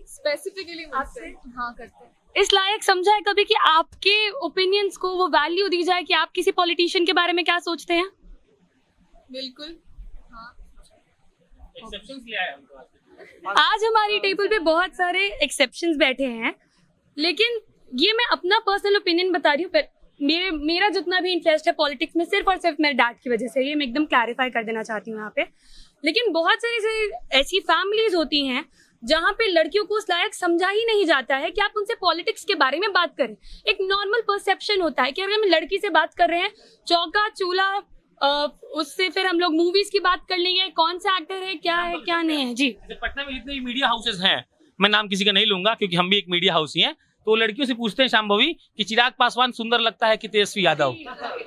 स्पेसिफिकली आपसे हाँ करते हैं। इस लायक समझा है कभी कि आपके ओपिनियंस को वो वैल्यू दी जाए कि आप किसी पॉलिटिशियन के बारे में क्या सोचते हैं? बिल्कुल। एक्सेप्शंस ले आए हम तो आज हमारी टेबल पे बहुत सारे एक्सेप्शंस बैठे हैं, लेकिन ये मैं अपना पर्सनल ओपिनियन बता रही हूँ। मेरा जितना भी इंटरेस्ट है पॉलिटिक्स में सिर्फ और सिर्फ मेरे डैड की वजह से, ये मैं एकदम क्लैरिफाई कर देना चाहती हूँ यहाँ पे। लेकिन बहुत सारी ऐसी फैमिलीज होती हैं जहाँ पे लड़कियों को उस लायक समझा ही नहीं जाता है कि आप उनसे पॉलिटिक्स के बारे में बात करें। एक नॉर्मल परसेप्शन होता है कि अगर हम लड़की से बात कर रहे हैं, चौका चूल्हा, उससे फिर हम लोग मूवीज की बात कर लेंगे, कौन सा एक्टर है, क्या है क्या नहीं है। जी, पटना में जितने मीडिया हाउसेज हैं, मैं नाम किसी का नहीं लूंगा क्योंकि हम भी एक मीडिया हाउस ही हैं, तो लड़कियों से पूछते हैं शांभवी कि चिराग पासवान सुंदर लगता है कि तेजस्वी यादव,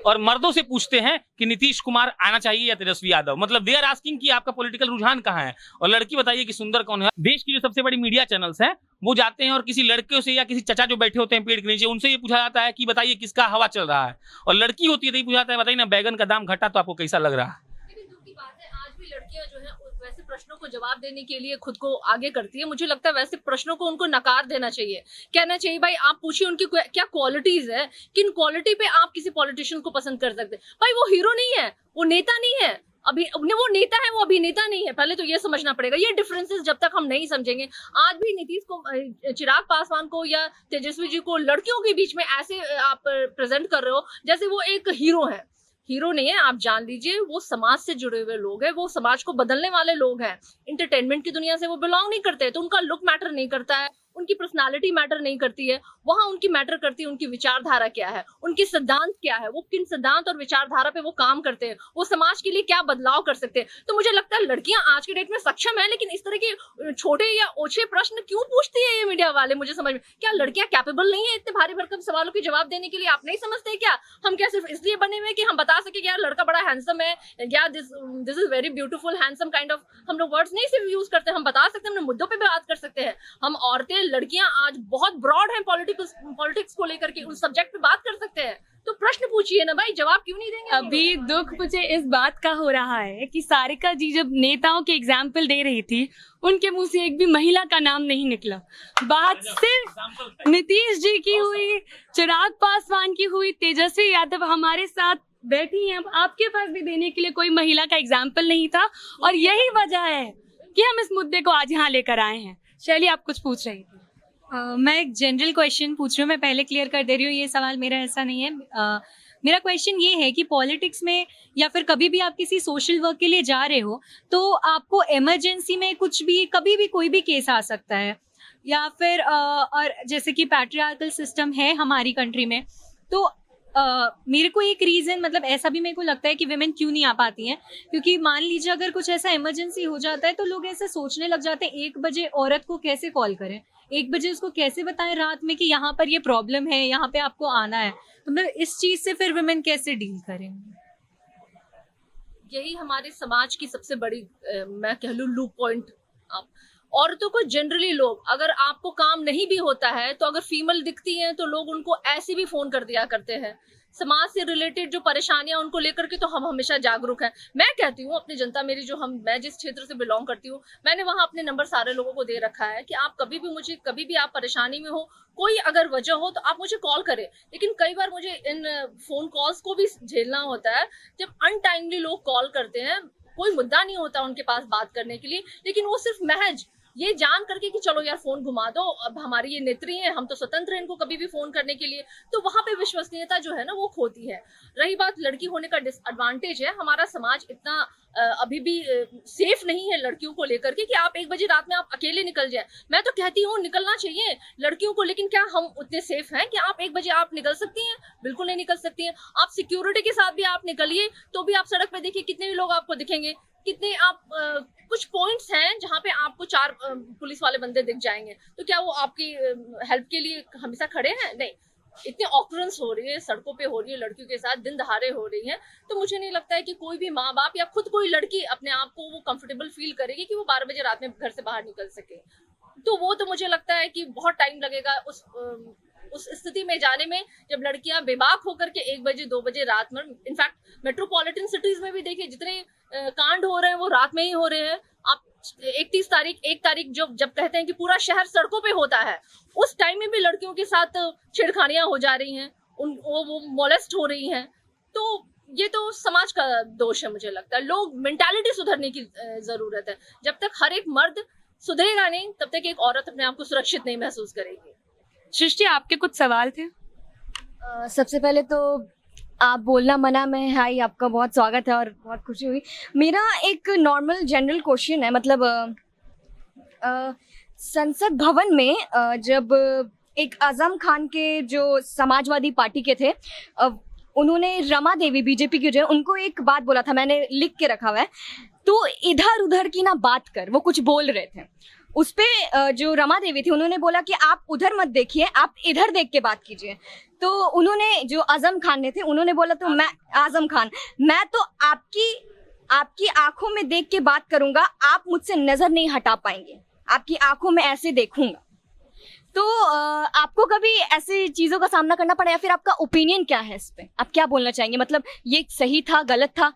और मर्दों से पूछते हैं कि नीतीश कुमार आना चाहिए या तेजस्वी यादव। मतलब दे आर आस्किंग कि आपका पॉलिटिकल रुझान कहाँ है, और लड़की बताइए कि सुंदर कौन है। देश की जो सबसे बड़ी मीडिया चैनल्स हैं वो जाते हैं और किसी लड़के से या किसी चचा जो बैठे होते हैं पेड़ के नीचे, उनसे ये पूछा जाता है कि बताइए किसका हवा चल रहा है, और लड़की होती है तो ये पूछा जाता है बताइए ना बैगन का दाम घटा तो आपको कैसा लग रहा है। लेकिन दुख की बात है, आज भी लड़कियां जो है वैसे प्रश्नों को जवाब देने के लिए खुद को आगे करती है। मुझे लगता है वैसे प्रश्नों को उनको नकार देना चाहिए, कहना चाहिए भाई आप पूछिए उनकी क्या क्वालिटीज है, किन क्वालिटी पे आप किसी पॉलिटिशियन को पसंद कर सकते हैं। भाई वो हीरो नहीं है, वो नेता नहीं है, अभी वो नेता है, वो अभिनेता नहीं है। पहले तो ये समझना पड़ेगा। ये डिफरेंसेस जब तक हम नहीं समझेंगे, आज भी नीतीश को, चिराग पासवान को या तेजस्वी जी को लड़कियों के बीच में ऐसे आप प्रेजेंट कर रहे हो जैसे वो एक हीरो है। हीरो नहीं है, आप जान लीजिए वो समाज से जुड़े हुए लोग हैं, वो समाज को बदलने वाले लोग हैं। इंटरटेनमेंट की दुनिया से वो बिलोंग नहीं करते, तो उनका लुक मैटर नहीं करता है, उनकी पर्सनालिटी मैटर नहीं करती है, वहां उनकी मैटर करती है उनकी विचारधारा क्या है, उनकी सिद्धांत क्या है, वो किन सिद्धांत और विचारधारा पे वो काम करते हैं, वो समाज के लिए क्या बदलाव कर सकते हैं। तो मुझे लगता है लड़कियां आज के डेट में सक्षम है, लेकिन इस तरह के छोटे या ओछे प्रश्न क्यों पूछती है ये मीडिया वाले, मुझे समझ में, क्या लड़कियां कैपेबल नहीं है इतने भारी भरकम सवालों के जवाब देने के लिए? आप नहीं समझते क्या हम क्या सिर्फ इसलिए बने हुए कि हम बता सके कि यार लड़का बड़ा हैंडसम है, या this is very beautiful handsome kind of, हम लोग वर्ड्स नहीं सिर्फ यूज करते, हम बता सकते हैं, हम मुद्दों पे भी बात कर सकते हैं। हम औरतें लड़कियां आज बहुत ब्रॉड हैं पॉलिटिक्स को लेकर के, उस सब्जेक्ट पे बात कर सकते हैं। तो प्रश्न पूछिए ना भाई, जवाब क्यों नहीं देंगे? अभी दुख मुझे इस बात का हो रहा है कि सारिका जी जब नेताओं के एग्जाम्पल दे रही थी, उनके मुंह से एक भी महिला का नाम नहीं निकला। बात सिर्फ नीतीश जी की हुई, चिराग पासवान की हुई, तेजस्वी यादव हमारे साथ बैठी हैं, आपके पास भी देने के लिए कोई महिला का एग्जाम्पल नहीं था, और यही वजह है कि हम इस मुद्दे को आज यहाँ लेकर आए हैं। शैली, आप कुछ पूछ रही थी। मैं एक जनरल क्वेश्चन पूछ रही हूँ, मैं पहले क्लियर कर दे रही हूँ, ये सवाल मेरा ऐसा नहीं है। मेरा क्वेश्चन ये है कि पॉलिटिक्स में या फिर कभी भी आप किसी सोशल वर्क के लिए जा रहे हो तो आपको इमरजेंसी में कुछ भी कभी भी कोई भी केस आ सकता है, या फिर और जैसे कि पैट्रियार्कल सिस्टम है हमारी कंट्री में, तो मेरे को एक रीज़न, मतलब ऐसा भी मेरे को लगता है कि विमेन क्यों नहीं आ पाती हैं, क्योंकि मान लीजिए अगर कुछ ऐसा इमरजेंसी हो जाता है तो लोग ऐसे सोचने लग जाते हैं 1 बजे औरत को कैसे कॉल करें, 1 बजे उसको कैसे बताएं रात में कि यहाँ पर ये प्रॉब्लम है, यहाँ पे आपको आना है। तो मतलब इस चीज़ से फिर विमेन कैसे डील करें? यही हमारे समाज की सबसे बड़ी मैं कह लूँ लूप पॉइंट। आप औरतों को जनरली लोग, अगर आपको काम नहीं भी होता है तो अगर फीमेल दिखती हैं तो लोग उनको ऐसे भी फोन कर दिया करते हैं। समाज से रिलेटेड जो परेशानियां उनको लेकर के तो हम हमेशा जागरूक हैं। मैं कहती हूँ अपनी जनता मेरी जो मैं जिस क्षेत्र से बिलोंग करती हूँ, मैंने वहां अपने नंबर सारे लोगों को दे रखा है कि आप कभी भी आप परेशानी में हो, कोई अगर वजह हो तो आप मुझे कॉल करें। लेकिन कई बार मुझे इन फोन कॉल्स को भी झेलना होता है जब अनटाइमली लोग कॉल करते हैं, कोई मुद्दा नहीं होता उनके पास बात करने के लिए, लेकिन वो सिर्फ महज ये जान करके कि चलो यार फोन घुमा दो, अब हमारी ये नेत्री है, हम तो स्वतंत्र हैं इनको कभी भी फोन करने के लिए, तो वहां पे विश्वसनीयता जो है ना वो खोती है। रही बात लड़की होने का डिसएडवांटेज है, हमारा समाज इतना अभी भी सेफ नहीं है लड़कियों को लेकर के कि आप 1 बजे रात में आप अकेले निकल जाए। मैं तो कहती हूँ निकलना चाहिए लड़कियों को, लेकिन क्या हम उतने सेफ हैं कि आप 1 बजे आप निकल सकती हैं? बिल्कुल नहीं निकल सकती हैं। आप सिक्योरिटी के साथ भी आप निकलिए तो भी आप सड़क पे देखिए कितने लोग आपको दिखेंगे, कितने आप कुछ पॉइंट्स हैं जहाँ पे आपको 4 पुलिस वाले बंदे दिख जाएंगे, तो क्या वो आपकी हेल्प के लिए हमेशा खड़े हैं? नहीं। इतनी ऑकरेंस हो रही है सड़कों पे, हो रही है लड़कियों के साथ, दिन दहाड़े हो रही है, तो मुझे नहीं लगता है कि कोई भी माँ बाप या खुद कोई लड़की अपने आप को वो कंफर्टेबल फील करेगी कि वो 12 बजे रात में घर से बाहर निकल सके। तो वो तो मुझे लगता है कि बहुत टाइम लगेगा उस स्थिति में जाने में, जब लड़कियां बेबाक होकर के 1 बजे 2 बजे रात में, इनफैक्ट मेट्रोपॉलिटन सिटीज में भी देखिए जितने कांड हो रहे हैं वो रात में ही हो रहे हैं। आप 1 तारीख जब कहते हैं कि पूरा शहर सड़कों पे होता है, उस टाइम में भी लड़कियों के साथ छेड़खानियां हो जा रही हैं, वो मोलेस्ट हो रही हैं। तो ये तो समाज का दोष है मुझे लगता है। लोग मेंटालिटी सुधरने की जरूरत है। जब तक हर एक मर्द सुधरेगा नहीं तब तक एक औरत अपने आप को सुरक्षित नहीं महसूस करेगी। सृष्टि, आपके कुछ सवाल थे? सबसे पहले तो आप बोलना मना में, हाय आपका बहुत स्वागत है और बहुत खुशी हुई। मेरा एक नॉर्मल जनरल क्वेश्चन है, मतलब संसद भवन में जब एक आजम खान के जो समाजवादी पार्टी के थे, उन्होंने रमा देवी बीजेपी की जो है उनको एक बात बोला था, मैंने लिख के रखा हुआ है, तो इधर उधर की ना बात कर, वो कुछ बोल रहे थे उस पे। जो रमा देवी थी उन्होंने बोला कि आप उधर मत देखिए, आप इधर देख के बात कीजिए। तो उन्होंने, जो आजम खान ने थे, उन्होंने बोला तो मैं तो आपकी आंखों में देख के बात करूंगा, आप मुझसे नजर नहीं हटा पाएंगे, आपकी आंखों में ऐसे देखूंगा। तो आपको कभी ऐसी चीजों का सामना करना पड़ा, या फिर आपका ओपिनियन क्या है इस पे? आप क्या बोलना चाहेंगे, मतलब ये सही था, गलत था?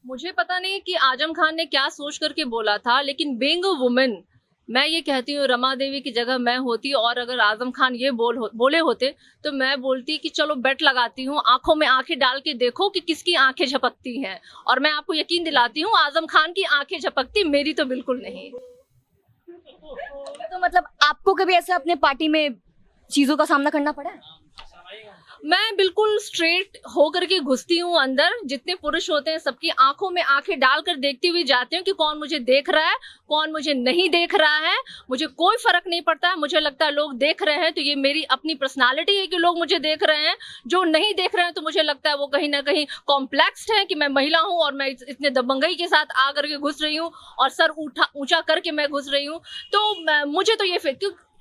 मुझे पता नहीं कि आजम खान ने क्या सोच करके बोला था, लेकिन बीइंग अ वुमन मैं ये कहती हूँ, रमा देवी की जगह मैं होती और अगर आजम खान ये बोले होते तो मैं बोलती कि चलो बेट लगाती हूँ, आंखों में आंखें डाल के देखो कि किसकी आंखें झपकती हैं, और मैं आपको यकीन दिलाती हूँ आजम खान की आंखें झपकती, मेरी तो बिल्कुल नहीं। तो मतलब आपको कभी ऐसे अपने पार्टी में चीजों का सामना करना पड़ा है? मैं बिल्कुल स्ट्रेट होकर के घुसती हूँ अंदर। जितने पुरुष होते हैं सबकी आंखों में आंखें डालकर देखती हुई जाती हूँ कि कौन मुझे देख रहा है, कौन मुझे नहीं देख रहा है। मुझे कोई फर्क नहीं पड़ता है। मुझे लगता है लोग देख रहे हैं तो ये मेरी अपनी पर्सनालिटी है कि लोग मुझे देख रहे हैं। जो नहीं देख रहे हैं तो मुझे लगता है वो कहीं ना कहीं कॉम्प्लेक्स्ड है कि मैं महिला हूँ और मैं इतने दबंगई के साथ आकर के घुस रही हूँ और सर ऊंचा करके मैं घुस रही हूँ। तो मुझे तो ये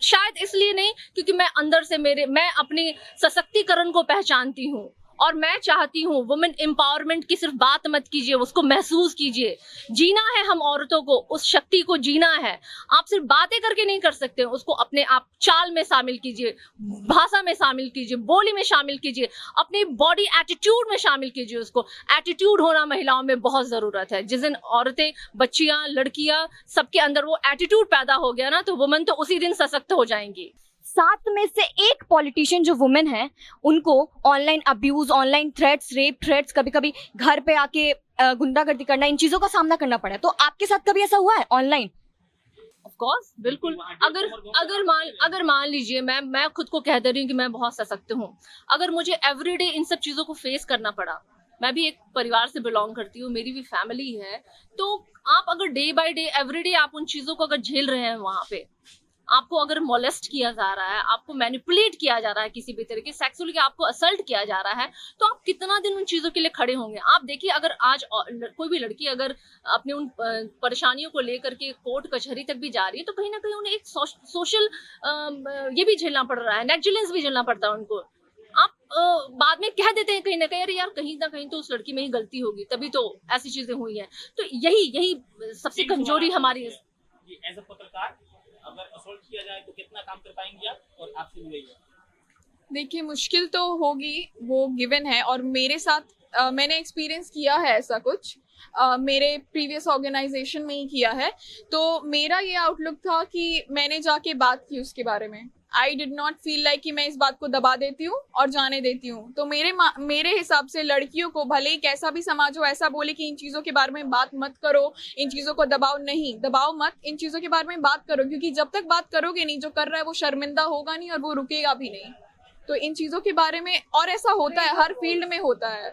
शायद इसलिए नहीं क्योंकि मैं अंदर से मैं अपनी सशक्तिकरण को पहचानती हूँ और मैं चाहती हूँ वुमेन एम्पावरमेंट की सिर्फ बात मत कीजिए, उसको महसूस कीजिए। जीना है हम औरतों को, उस शक्ति को जीना है। आप सिर्फ बातें करके नहीं कर सकते, उसको अपने आप चाल में शामिल कीजिए, भाषा में शामिल कीजिए, बोली में शामिल कीजिए, अपनी बॉडी एटीट्यूड में शामिल कीजिए। उसको एटीट्यूड होना महिलाओं में बहुत जरूरत है। जिस दिन औरतें, बच्चियां, लड़कियां सबके अंदर वो एटीट्यूड पैदा हो गया ना तो वुमेन तो उसी दिन सशक्त हो जाएंगी। 7 में से एक पॉलिटिशियन जो वुमेन है उनको online abuse, online threats, rape threats, कभी कभी घर पे आके गुंडागर्दी करना, इन चीजों का सामना करना पड़ा है। तो आपके साथ कभी ऐसा हुआ है ऑनलाइन? ऑफ कोर्स, बिल्कुल। अगर मान लीजिए मैं खुद को कह दे रही हूँ कि मैं बहुत सशक्त हूँ, अगर मुझे एवरीडे इन सब चीजों को फेस करना पड़ा, मैं भी एक परिवार से बिलोंग करती हूँ, मेरी भी फैमिली है, तो आप अगर डे बाय डे एवरीडे आप उन चीजों को अगर झेल रहे हैं, वहां पे आपको अगर मोलेस्ट किया जा रहा है, आपको मैनिपुलेट किया जा रहा है, किसी भी तरीके सेक्सुअली आपको असल्ट किया जा रहा है, तो आप कितना दिन उन चीजों के लिए खड़े होंगे? आप देखिए, अगर आज कोई भी लड़की अगर अपने उन परेशानियों को लेकर के कोर्ट कचहरी तक भी जा रही है तो कहीं ना कहीं उन्हें एक सोशल ये भी झेलना पड़ रहा है, नेग्लिजेंस भी झेलना पड़ता है उनको। आप बाद में कह देते हैं कहीं ना कहीं, अरे यार कहीं ना कहीं तो उस लड़की में ही गलती होगी, तभी तो ऐसी चीजें हुई हैं। तो यही सबसे कमजोरी हमारी। एज अ पत्रकार अगर असॉल्ट किया जाए तो कितना काम कर पाएंगे आप, और आपसे भी वही है। देखिए, मुश्किल तो होगी, वो गिवन है। और मेरे साथ मैंने एक्सपीरियंस किया है ऐसा कुछ, मेरे प्रीवियस ऑर्गेनाइजेशन में ही किया है। तो मेरा ये आउटलुक था कि मैंने जाके बात की उसके बारे में। I did not feel like कि मैं इस बात को दबा देती हूँ और जाने देती हूँ। तो मेरे हिसाब से लड़कियों को भले ही कैसा भी समाज हो ऐसा बोले कि इन चीज़ों के बारे में बात मत करो, इन चीज़ों को दबाओ मत, इन चीज़ों के बारे में बात करो, क्योंकि जब तक बात करोगे नहीं, जो कर रहा है वो शर्मिंदा होगा नहीं और वो रुकेगा भी नहीं। तो इन चीज़ों के बारे में, और ऐसा होता है, हर फील्ड में होता है।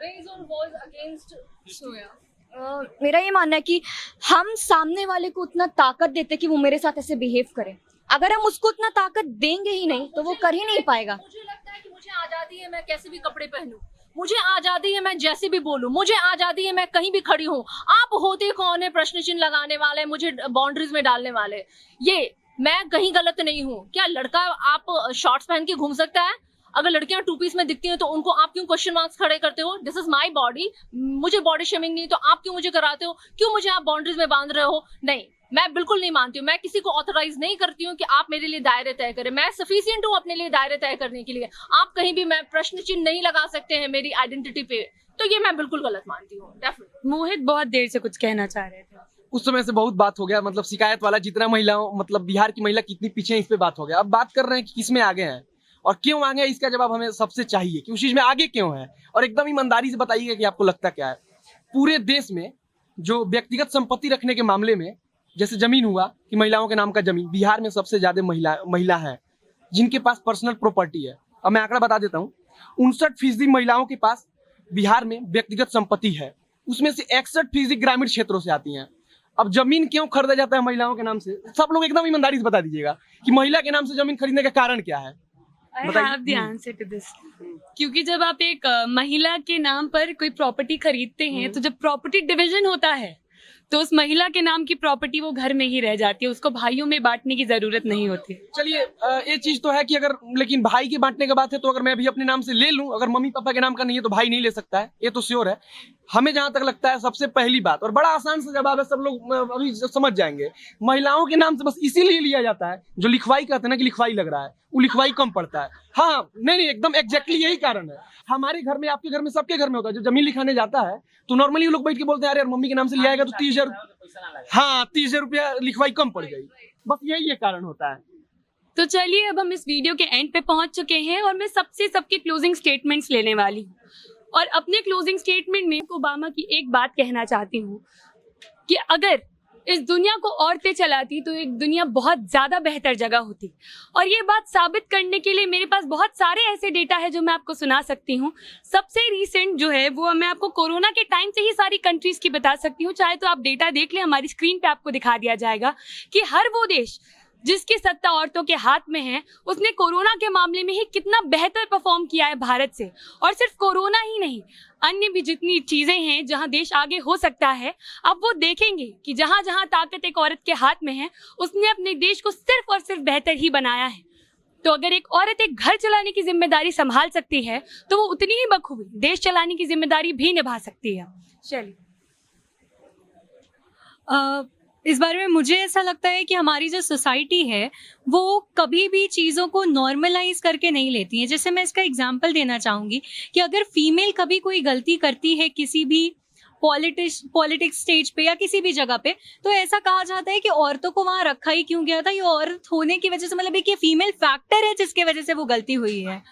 मेरा ये मानना है कि हम सामने वाले को उतना ताकत देते कि वो मेरे साथ ऐसे बिहेव करे। अगर हम उसको उतना ताकत देंगे ही नहीं तो वो कर ही नहीं पाएगा। मुझे लगता है कि मुझे आजादी है, मैं कैसे भी कपड़े पहनूं, मुझे आजादी है मैं जैसे भी बोलूं, मुझे आजादी है मैं कहीं भी खड़ी हूं। आप होते कौन है प्रश्न चिन्ह लगाने वाले, मुझे बाउंड्रीज में डालने वाले? ये मैं कहीं गलत नहीं हूं। क्या लड़का आप शॉर्ट्स पहन के घूम सकता है? अगर लड़कियां टू पीस में दिखती हैं तो उनको आप क्यों क्वेश्चन मार्क्स खड़े करते हो? दिस इज माई बॉडी, मुझे बॉडी शेमिंग नहीं, तो आप क्यों मुझे कराते हो? क्यों मुझे आप बाउंड्रीज में बांध रहे हो? नहीं, मैं बिल्कुल नहीं मानती हूँ। मैं किसी को ऑथराइज नहीं करती हूँ कि आप मेरे लिए दायरे तय करें। मैं सफिशिएंट हूँ अपने लिए दायरे तय करने के लिए। आप कहीं भी मैं प्रश्न चिन्ह नहीं लगा सकते हैं मेरी आइडेंटिटी पे, तो ये मैं बिल्कुल गलत मानती हूँ। डेफिनेटली। मोहित बहुत देर से कुछ कहना चाह रहे थे। उस समय से बहुत बात हो गया, मतलब शिकायत वाला जितना महिलाओं, मतलब बिहार की महिला कितनी पीछे है इस पे बात हो गया। अब बात कर रहे हैं कि किस में आगे हैं और क्यों आगे हैं, इसका जवाब हमें सबसे चाहिए कि उस चीज में आगे क्यों है, और एकदम ईमानदारी से बताइएगा कि आपको लगता क्या है। पूरे देश में जो व्यक्तिगत संपत्ति रखने के मामले में, जैसे जमीन हुआ कि महिलाओं के नाम का जमीन, बिहार में सबसे ज्यादा महिला है जिनके पास पर्सनल प्रॉपर्टी है। अब मैं आंकड़ा बता देता हूँ, 59% महिलाओं के पास बिहार में व्यक्तिगत संपत्ति है, उसमें से 61% ग्रामीण क्षेत्रों से आती हैं। अब जमीन क्यों खरीदा जाता है महिलाओं के नाम से? सब लोग एकदम ईमानदारी से बता दीजिएगा कि महिला के नाम से जमीन खरीदने का कारण क्या है। I have the answer to this. क्योंकि जब आप एक महिला के नाम पर कोई प्रॉपर्टी खरीदते हैं तो जब प्रॉपर्टी डिवीजन होता है तो उस महिला के नाम की प्रॉपर्टी वो घर में ही रह जाती है, उसको भाइयों में बांटने की जरूरत नहीं होती। चलिए, ये चीज तो है कि अगर, लेकिन भाई के बांटने की बात है तो अगर मैं भी अपने नाम से ले लूं, अगर मम्मी पापा के नाम का नहीं है तो भाई नहीं ले सकता है, ये तो श्योर है। हमें जहां तक लगता है सबसे पहली बात, और बड़ा आसान सा जवाब है, सब लोग अभी समझ जाएंगे, महिलाओं के नाम से बस इसीलिए लिया जाता है, जो लिखवाई कहते हैं ना कि लिखवाई लग रहा है, वो लिखवाई कम पड़ता है। हाँ, नहीं, एकदम एग्जैक्टली यही कारण है। हमारे घर में, आपके घर में, सबके घर में होता है, जो जमीन लिखाने जाता है तो नॉर्मली वो लोग बैठ के बोलते हैं, अरे यार मम्मी के नाम से लिया आएगा तो 30,000, हाँ 30,000 रुपया लिखवाई कम पड़ गई। बस यही ये कारण होता है। तो चलिए, अब हम इस वीडियो के एंड पे पहुंच चुके हैं और मैं सबके क्लोजिंग स्टेटमेंट्स लेने वाली हूँ। और अपने क्लोजिंग स्टेटमेंट में ओबामा की एक बात कहना चाहती हूँ कि अगर इस दुनिया को औरतें चलाती तो एक दुनिया बहुत ज़्यादा बेहतर जगह होती। और ये बात साबित करने के लिए मेरे पास बहुत सारे ऐसे डेटा है जो मैं आपको सुना सकती हूँ। सबसे रीसेंट जो है वो मैं आपको कोरोना के टाइम से ही सारी कंट्रीज़ की बता सकती हूँ। चाहे तो आप डेटा देख लें, हमारी स्क्रीन पे आपको दिखा दिया जाएगा कि हर वो देश जिसकी सत्ता औरतों के हाथ में है उसने कोरोना के मामले में ही कितना बेहतर परफॉर्म किया है भारत से। और सिर्फ कोरोना ही नहीं, अन्य भी जितनी चीज़ें हैं जहां देश आगे हो सकता है, अब वो देखेंगे कि जहां जहां ताकत एक औरत के हाथ में है उसने अपने देश को सिर्फ और सिर्फ बेहतर ही बनाया है। तो अगर एक औरत एक घर चलाने की जिम्मेदारी संभाल सकती है तो वो उतनी ही बखूबी देश चलाने की जिम्मेदारी भी निभा सकती है। चलिए, इस बारे में मुझे ऐसा लगता है कि हमारी जो सोसाइटी है वो कभी भी चीज़ों को नॉर्मलाइज करके नहीं लेती है। जैसे मैं इसका एग्जांपल देना चाहूँगी कि अगर फीमेल कभी कोई गलती करती है किसी भी पॉलिटिक्स स्टेज पे या किसी भी जगह पे, तो ऐसा कहा जाता है कि औरतों को वहाँ रखा ही क्यों गया था, ये औरत होने की वजह से, मतलब एक ये फीमेल फैक्टर है जिसके वजह से वो गलती हुई है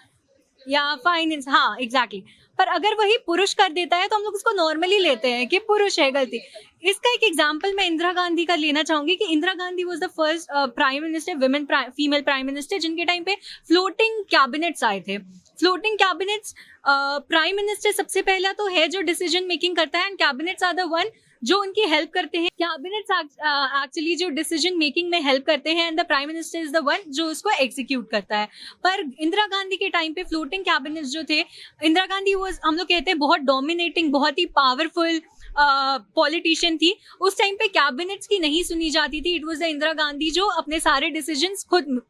या फाइनेंस, हाँ एग्जैक्टली। पर अगर वही पुरुष कर देता है तो हम लोग उसको नॉर्मली लेते हैं कि पुरुष है गलती। इसका एक एग्जांपल मैं इंदिरा गांधी का लेना चाहूंगी कि Indira Gandhi was the first prime minister, women female prime minister, जिनके टाइम पे फ्लोटिंग कैबिनेट्स आए थे। फ्लोटिंग कैबिनेट्स, प्राइम मिनिस्टर सबसे पहला तो है जो डिसीजन मेकिंग करता है and cabinets are the one जो उनकी हेल्प करते हैं। कैबिनेट्स एक्चुअली जो डिसीजन मेकिंग में हेल्प करते हैं and the prime minister is the one जो उसको एग्जीक्यूट करता है। पर इंदिरा गांधी के टाइम पे फ्लोटिंग कैबिनेट्स जो थे, इंदिरा गांधी वाज, हम लोग कहते हैं, बहुत डोमिनेटिंग, बहुत ही पावरफुल पॉलिटिशियन थी। उस टाइम पे कैबिनेट्स की नहीं सुनी जाती थी। It was the Indira Gandhi जो अपने सारे डिसीजंस खुद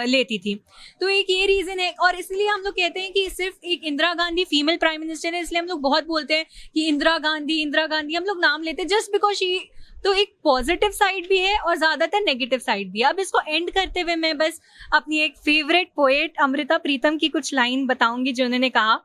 लेती थी। तो एक ये रीजन है और इसलिए हम लोग कहते हैं कि सिर्फ एक Indira Gandhi female prime minister है, इसलिए हम लोग बहुत बोलते हैं कि इंदिरा गांधी हम लोग नाम लेते हैं जस्ट बिकॉज शी। तो एक पॉजिटिव साइड भी है और ज्यादातर नेगेटिव साइड भी है। अब इसको एंड करते हुए मैं बस अपनी एक फेवरेट पोएट अमृता प्रीतम की कुछ लाइन बताऊंगी जो उन्होंने कहा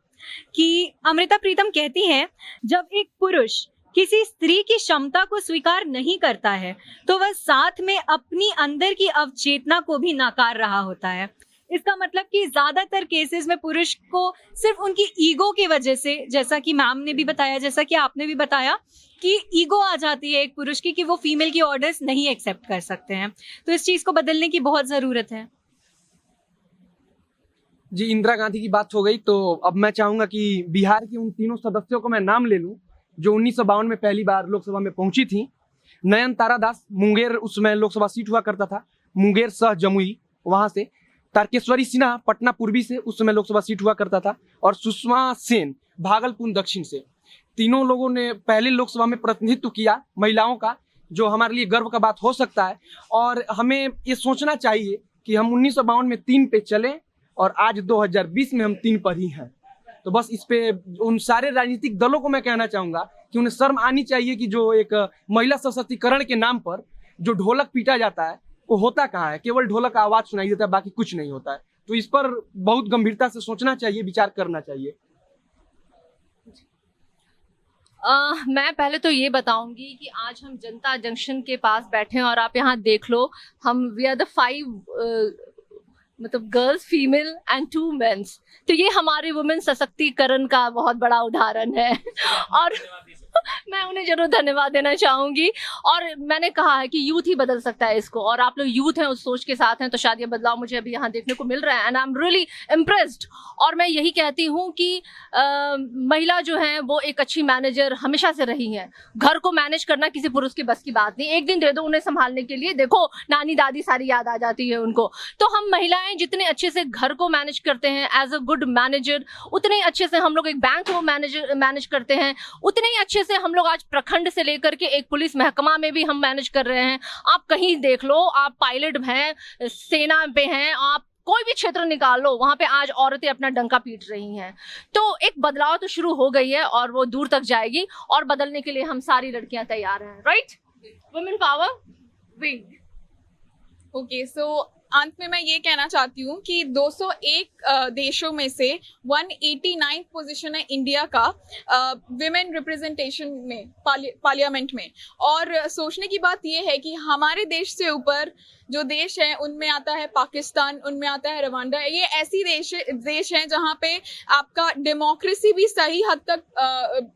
कि अमृता प्रीतम कहती हैं, जब एक पुरुष किसी स्त्री की क्षमता को स्वीकार नहीं करता है तो वह साथ में अपनी अंदर की अवचेतना को भी नाकार रहा होता है। इसका मतलब कि ज्यादातर केसेस में पुरुष को सिर्फ उनकी ईगो की वजह से, जैसा कि मैम ने भी बताया, जैसा कि आपने भी बताया, कि ईगो आ जाती है एक पुरुष की कि वो फीमेल की ऑर्डर्स नहीं एक्सेप्ट कर सकते हैं। तो इस चीज को बदलने की बहुत जरूरत है। जी, इंदिरा गांधी की बात हो गई तो अब मैं चाहूंगा कि बिहार के उन तीनों सदस्यों को मैं नाम ले लूं जो 1952 में पहली बार लोकसभा में पहुंची थी। नयन तारा दास, मुंगेर उस समय लोकसभा सीट हुआ करता था, मुंगेर सह जमुई वहां से। तारकेश्वरी सिन्हा, पटना पूर्वी से उस समय लोकसभा सीट हुआ करता था। और सुषमा सेन, भागलपुर दक्षिण से। तीनों लोगों ने पहले लोकसभा में प्रतिनिधित्व किया महिलाओं का, जो हमारे लिए गर्व का बात हो सकता है। और हमें ये सोचना चाहिए कि हम 1952 में 3 पे चले और आज 2020 में हम 3 पर ही हैं। तो बस इस पे उन सारे राजनीतिक दलों को मैं कहना चाहूंगा कि उन्हें शर्म आनी चाहिए कि जो एक महिला सशक्तिकरण के नाम पर जो ढोलक पीटा जाता है वो होता कहाँ है? केवल ढोलक का आवाज सुनाई देता है, बाकी कुछ नहीं होता है। तो इस पर बहुत गंभीरता से सोचना चाहिए, विचार करना चाहिए। मैं पहले तो ये बताऊंगी कि आज हम जनता जंक्शन के पास बैठे हैं और आप यहाँ देख लो, हम वी आर द 5 मतलब गर्ल्स, फीमेल एंड 2 मेंस। तो ये हमारे वुमेन सशक्तिकरण का बहुत बड़ा उदाहरण है और मैं उन्हें जरूर धन्यवाद देना चाहूंगी। और मैंने कहा है कि यूथ ही बदल सकता है इसको, और आप लोग यूथ हैं, उस सोच के साथ हैं, तो शायद ये बदलाव मुझे अभी यहाँ देखने को मिल रहा है and I am really impressed. और मैं यही कहती हूँ कि महिला जो है वो एक अच्छी मैनेजर हमेशा से रही हैं। घर को मैनेज करना किसी पुरुष की बस की बात नहीं। एक दिन दे दो उन्हें संभालने के लिए, देखो नानी दादी सारी याद आ जाती है उनको। तो हम महिलाएं जितने अच्छे से घर को मैनेज करते हैं एज अ गुड मैनेजर, उतने ही अच्छे से हम लोग एक बैंक को मैनेज करते हैं, उतने ही अच्छे से हम लोग आज प्रखंड से लेकर के एक पुलिस महकमा में भी हम मैनेज कर रहे हैं। आप कहीं देख लो, आप पायलट हैं, सेना पे हैं, आप कोई भी क्षेत्र निकाल लो, वहां पे आज औरतें अपना डंका पीट रही हैं। तो एक बदलाव तो शुरू हो गई है और वो दूर तक जाएगी, और बदलने के लिए हम सारी लड़कियां तैयार हैं। Right, women power wing. Okay, so अंत में मैं ये कहना चाहती हूँ कि 201 देशों में से 189 पोजीशन है इंडिया का विमेन रिप्रेजेंटेशन में, पार्लियामेंट में। और सोचने की बात ये है कि हमारे देश से ऊपर जो देश है उनमें आता है पाकिस्तान, उनमें आता है रवांडा। ये ऐसी देश हैं जहाँ पे आपका डेमोक्रेसी भी सही हद तक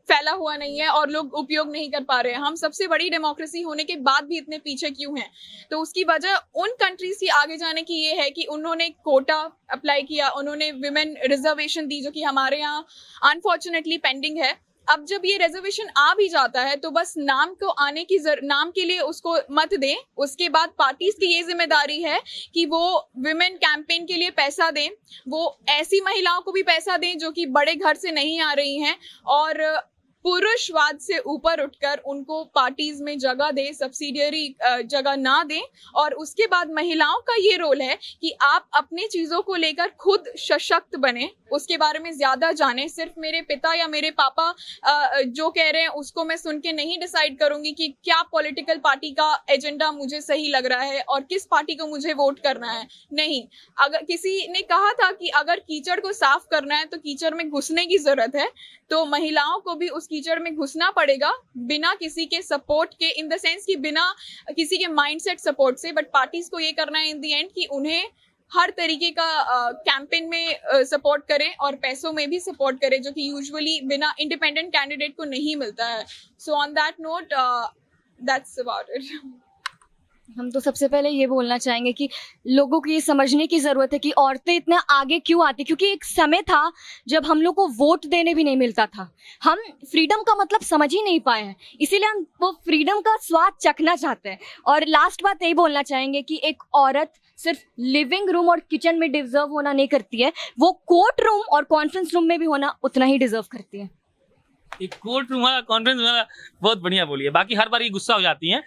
फैला हुआ नहीं है और लोग उपयोग नहीं कर पा रहे हैं। हम सबसे बड़ी डेमोक्रेसी होने के बाद भी इतने पीछे क्यों हैं? तो उसकी वजह उन कंट्रीज की आगे जाने की ये है कि उन्होंने कोटा अप्लाई किया, उन्होंने विमेन रिजर्वेशन दी, जो कि हमारे यहाँ अनफॉर्चुनेटली पेंडिंग है। अब जब ये रिजर्वेशन आ भी जाता है तो बस नाम के लिए उसको मत दें। उसके बाद पार्टीज की ये जिम्मेदारी है कि वो विमेन कैंपेन के लिए पैसा दें, वो ऐसी महिलाओं को भी पैसा दें जो कि बड़े घर से नहीं आ रही हैं, और पुरुषवाद से ऊपर उठकर उनको पार्टीज में जगह दे, सब्सिडियरी जगह ना दें। और उसके बाद महिलाओं का ये रोल है कि आप अपनी चीजों को लेकर खुद सशक्त बने, उसके बारे में ज्यादा जाने। सिर्फ मेरे पिता या मेरे पापा जो कह रहे हैं उसको मैं सुन के नहीं डिसाइड करूंगी कि क्या पॉलिटिकल पार्टी का एजेंडा मुझे सही लग रहा है और किस पार्टी को मुझे वोट करना है। नहीं, अगर किसी ने कहा था कि अगर कीचड़ को साफ करना है तो कीचड़ में घुसने की जरूरत है, तो महिलाओं को भी उस कीचड़ में घुसना पड़ेगा बिना किसी के सपोर्ट के, इन द सेंस कि बिना किसी के माइंडसेट सपोर्ट से। बट पार्टीज को ये करना है इन द एंड कि उन्हें हर तरीके का कैंपेन में सपोर्ट करें और पैसों में भी सपोर्ट करें, जो कि यूजुअली बिना इंडिपेंडेंट कैंडिडेट को नहीं मिलता है। So on that note, that's about it. हम तो सबसे पहले ये बोलना चाहेंगे कि लोगों को ये समझने की ज़रूरत है कि औरतें इतना आगे क्यों आती, क्योंकि एक समय था जब हम लोग को वोट देने भी नहीं मिलता था। हम फ्रीडम का मतलब समझ ही नहीं पाए हैं, इसीलिए हम वो फ्रीडम का स्वाद चखना चाहते हैं। और लास्ट बात यही बोलना चाहेंगे कि एक औरत सिर्फ लिविंग रूम और किचन में डिजर्व होना नहीं करती है, वो कोर्ट रूम और कॉन्फ्रेंस रूम में भी होना उतना ही डिजर्व करती है। एक कोर्ट रूम वाला, कॉन्फ्रेंस वाला बहुत बढ़िया बोली है। बाकी हर बार ये गुस्सा हो जाती हैं।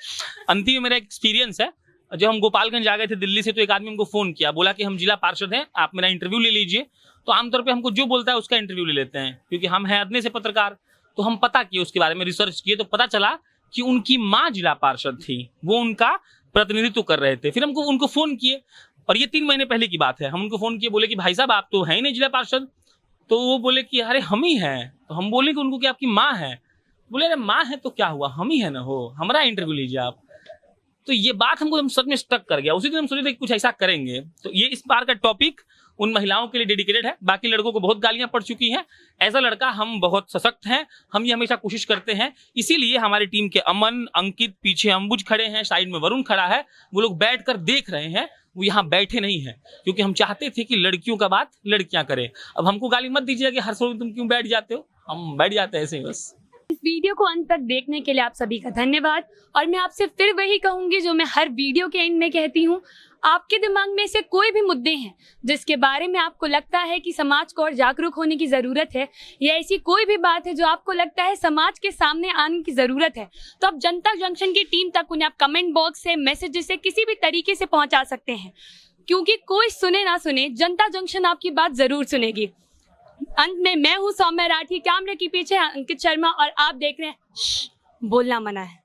अंतिम में मेरा एक्सपीरियंस है, जब हम गोपालगंज आ गए थे दिल्ली से, तो एक आदमी हमको फोन किया, बोला कि हम जिला पार्षद हैं, आप मेरा इंटरव्यू ले लीजिए। तो आमतौर पे हमको जो बोलता है उसका इंटरव्यू ले लेते हैं, क्योंकि हम हैं अदने से पत्रकार। तो हम पता किए, उसके बारे में रिसर्च किए, तो पता चला कि उनकी माँ जिला पार्षद थी, वो उनका प्रतिनिधित्व कर रहे थे। फिर हमको उनको फोन किए, और ये 3 महीने पहले की बात है। हम उनको फोन किए, बोले कि भाई साहब आप तो हैं ही नहीं जिला पार्षद। तो वो बोले कि अरे हम ही हैं। तो हम बोले कि उनको कि आपकी माँ है। बोले अरे माँ है तो क्या हुआ, हम ही है ना, हो हमारा इंटरव्यू लीजिए आप। तो ये बात हमको हम सच में स्टक कर गया। उसी दिन हम सोचे थे कि कुछ ऐसा करेंगे। तो ये इस बार का टॉपिक उन महिलाओं के लिए डेडिकेटेड है। बाकी लड़कों को बहुत गालियां पड़ चुकी हैं। एज अ लड़का हम बहुत सशक्त हैं, हम ये हमेशा कोशिश करते हैं। इसीलिए हमारी टीम के अमन, अंकित, पीछे अंबुज खड़े हैं, साइड में वरुण खड़ा है, वो लोग बैठकर देख रहे हैं, वो यहाँ बैठे नहीं हैं, क्योंकि हम चाहते थे कि लड़कियों का बात लड़कियां करें। अब हमको गाली मत दीजिएगा कि हर समय तुम क्यों बैठ जाते हो, हम बैठ जाते हैं ऐसे ही बस। इस वीडियो को अंत तक देखने के लिए आप सभी का धन्यवाद। और मैं आपसे फिर वही कहूंगी जो मैं हर वीडियो के एंड में कहती हूँ, आपके दिमाग में से कोई भी मुद्दे हैं जिसके बारे में आपको लगता है कि समाज को और जागरूक होने की ज़रूरत है, या ऐसी कोई भी बात है जो आपको लगता है समाज के सामने आने की ज़रूरत है, तो आप जनता जंक्शन की टीम तक उन्हें आप कमेंट बॉक्स से, मैसेजेस से, किसी भी तरीके से पहुंचा सकते हैं। क्योंकि कोई सुने ना सुने, जनता जंक्शन आपकी बात ज़रूर सुनेगी। अंत में मैं हूँ सौम्या राठी, कैमरे के पीछे अंकित शर्मा, और आप देख रहे हैं बोलना मना है।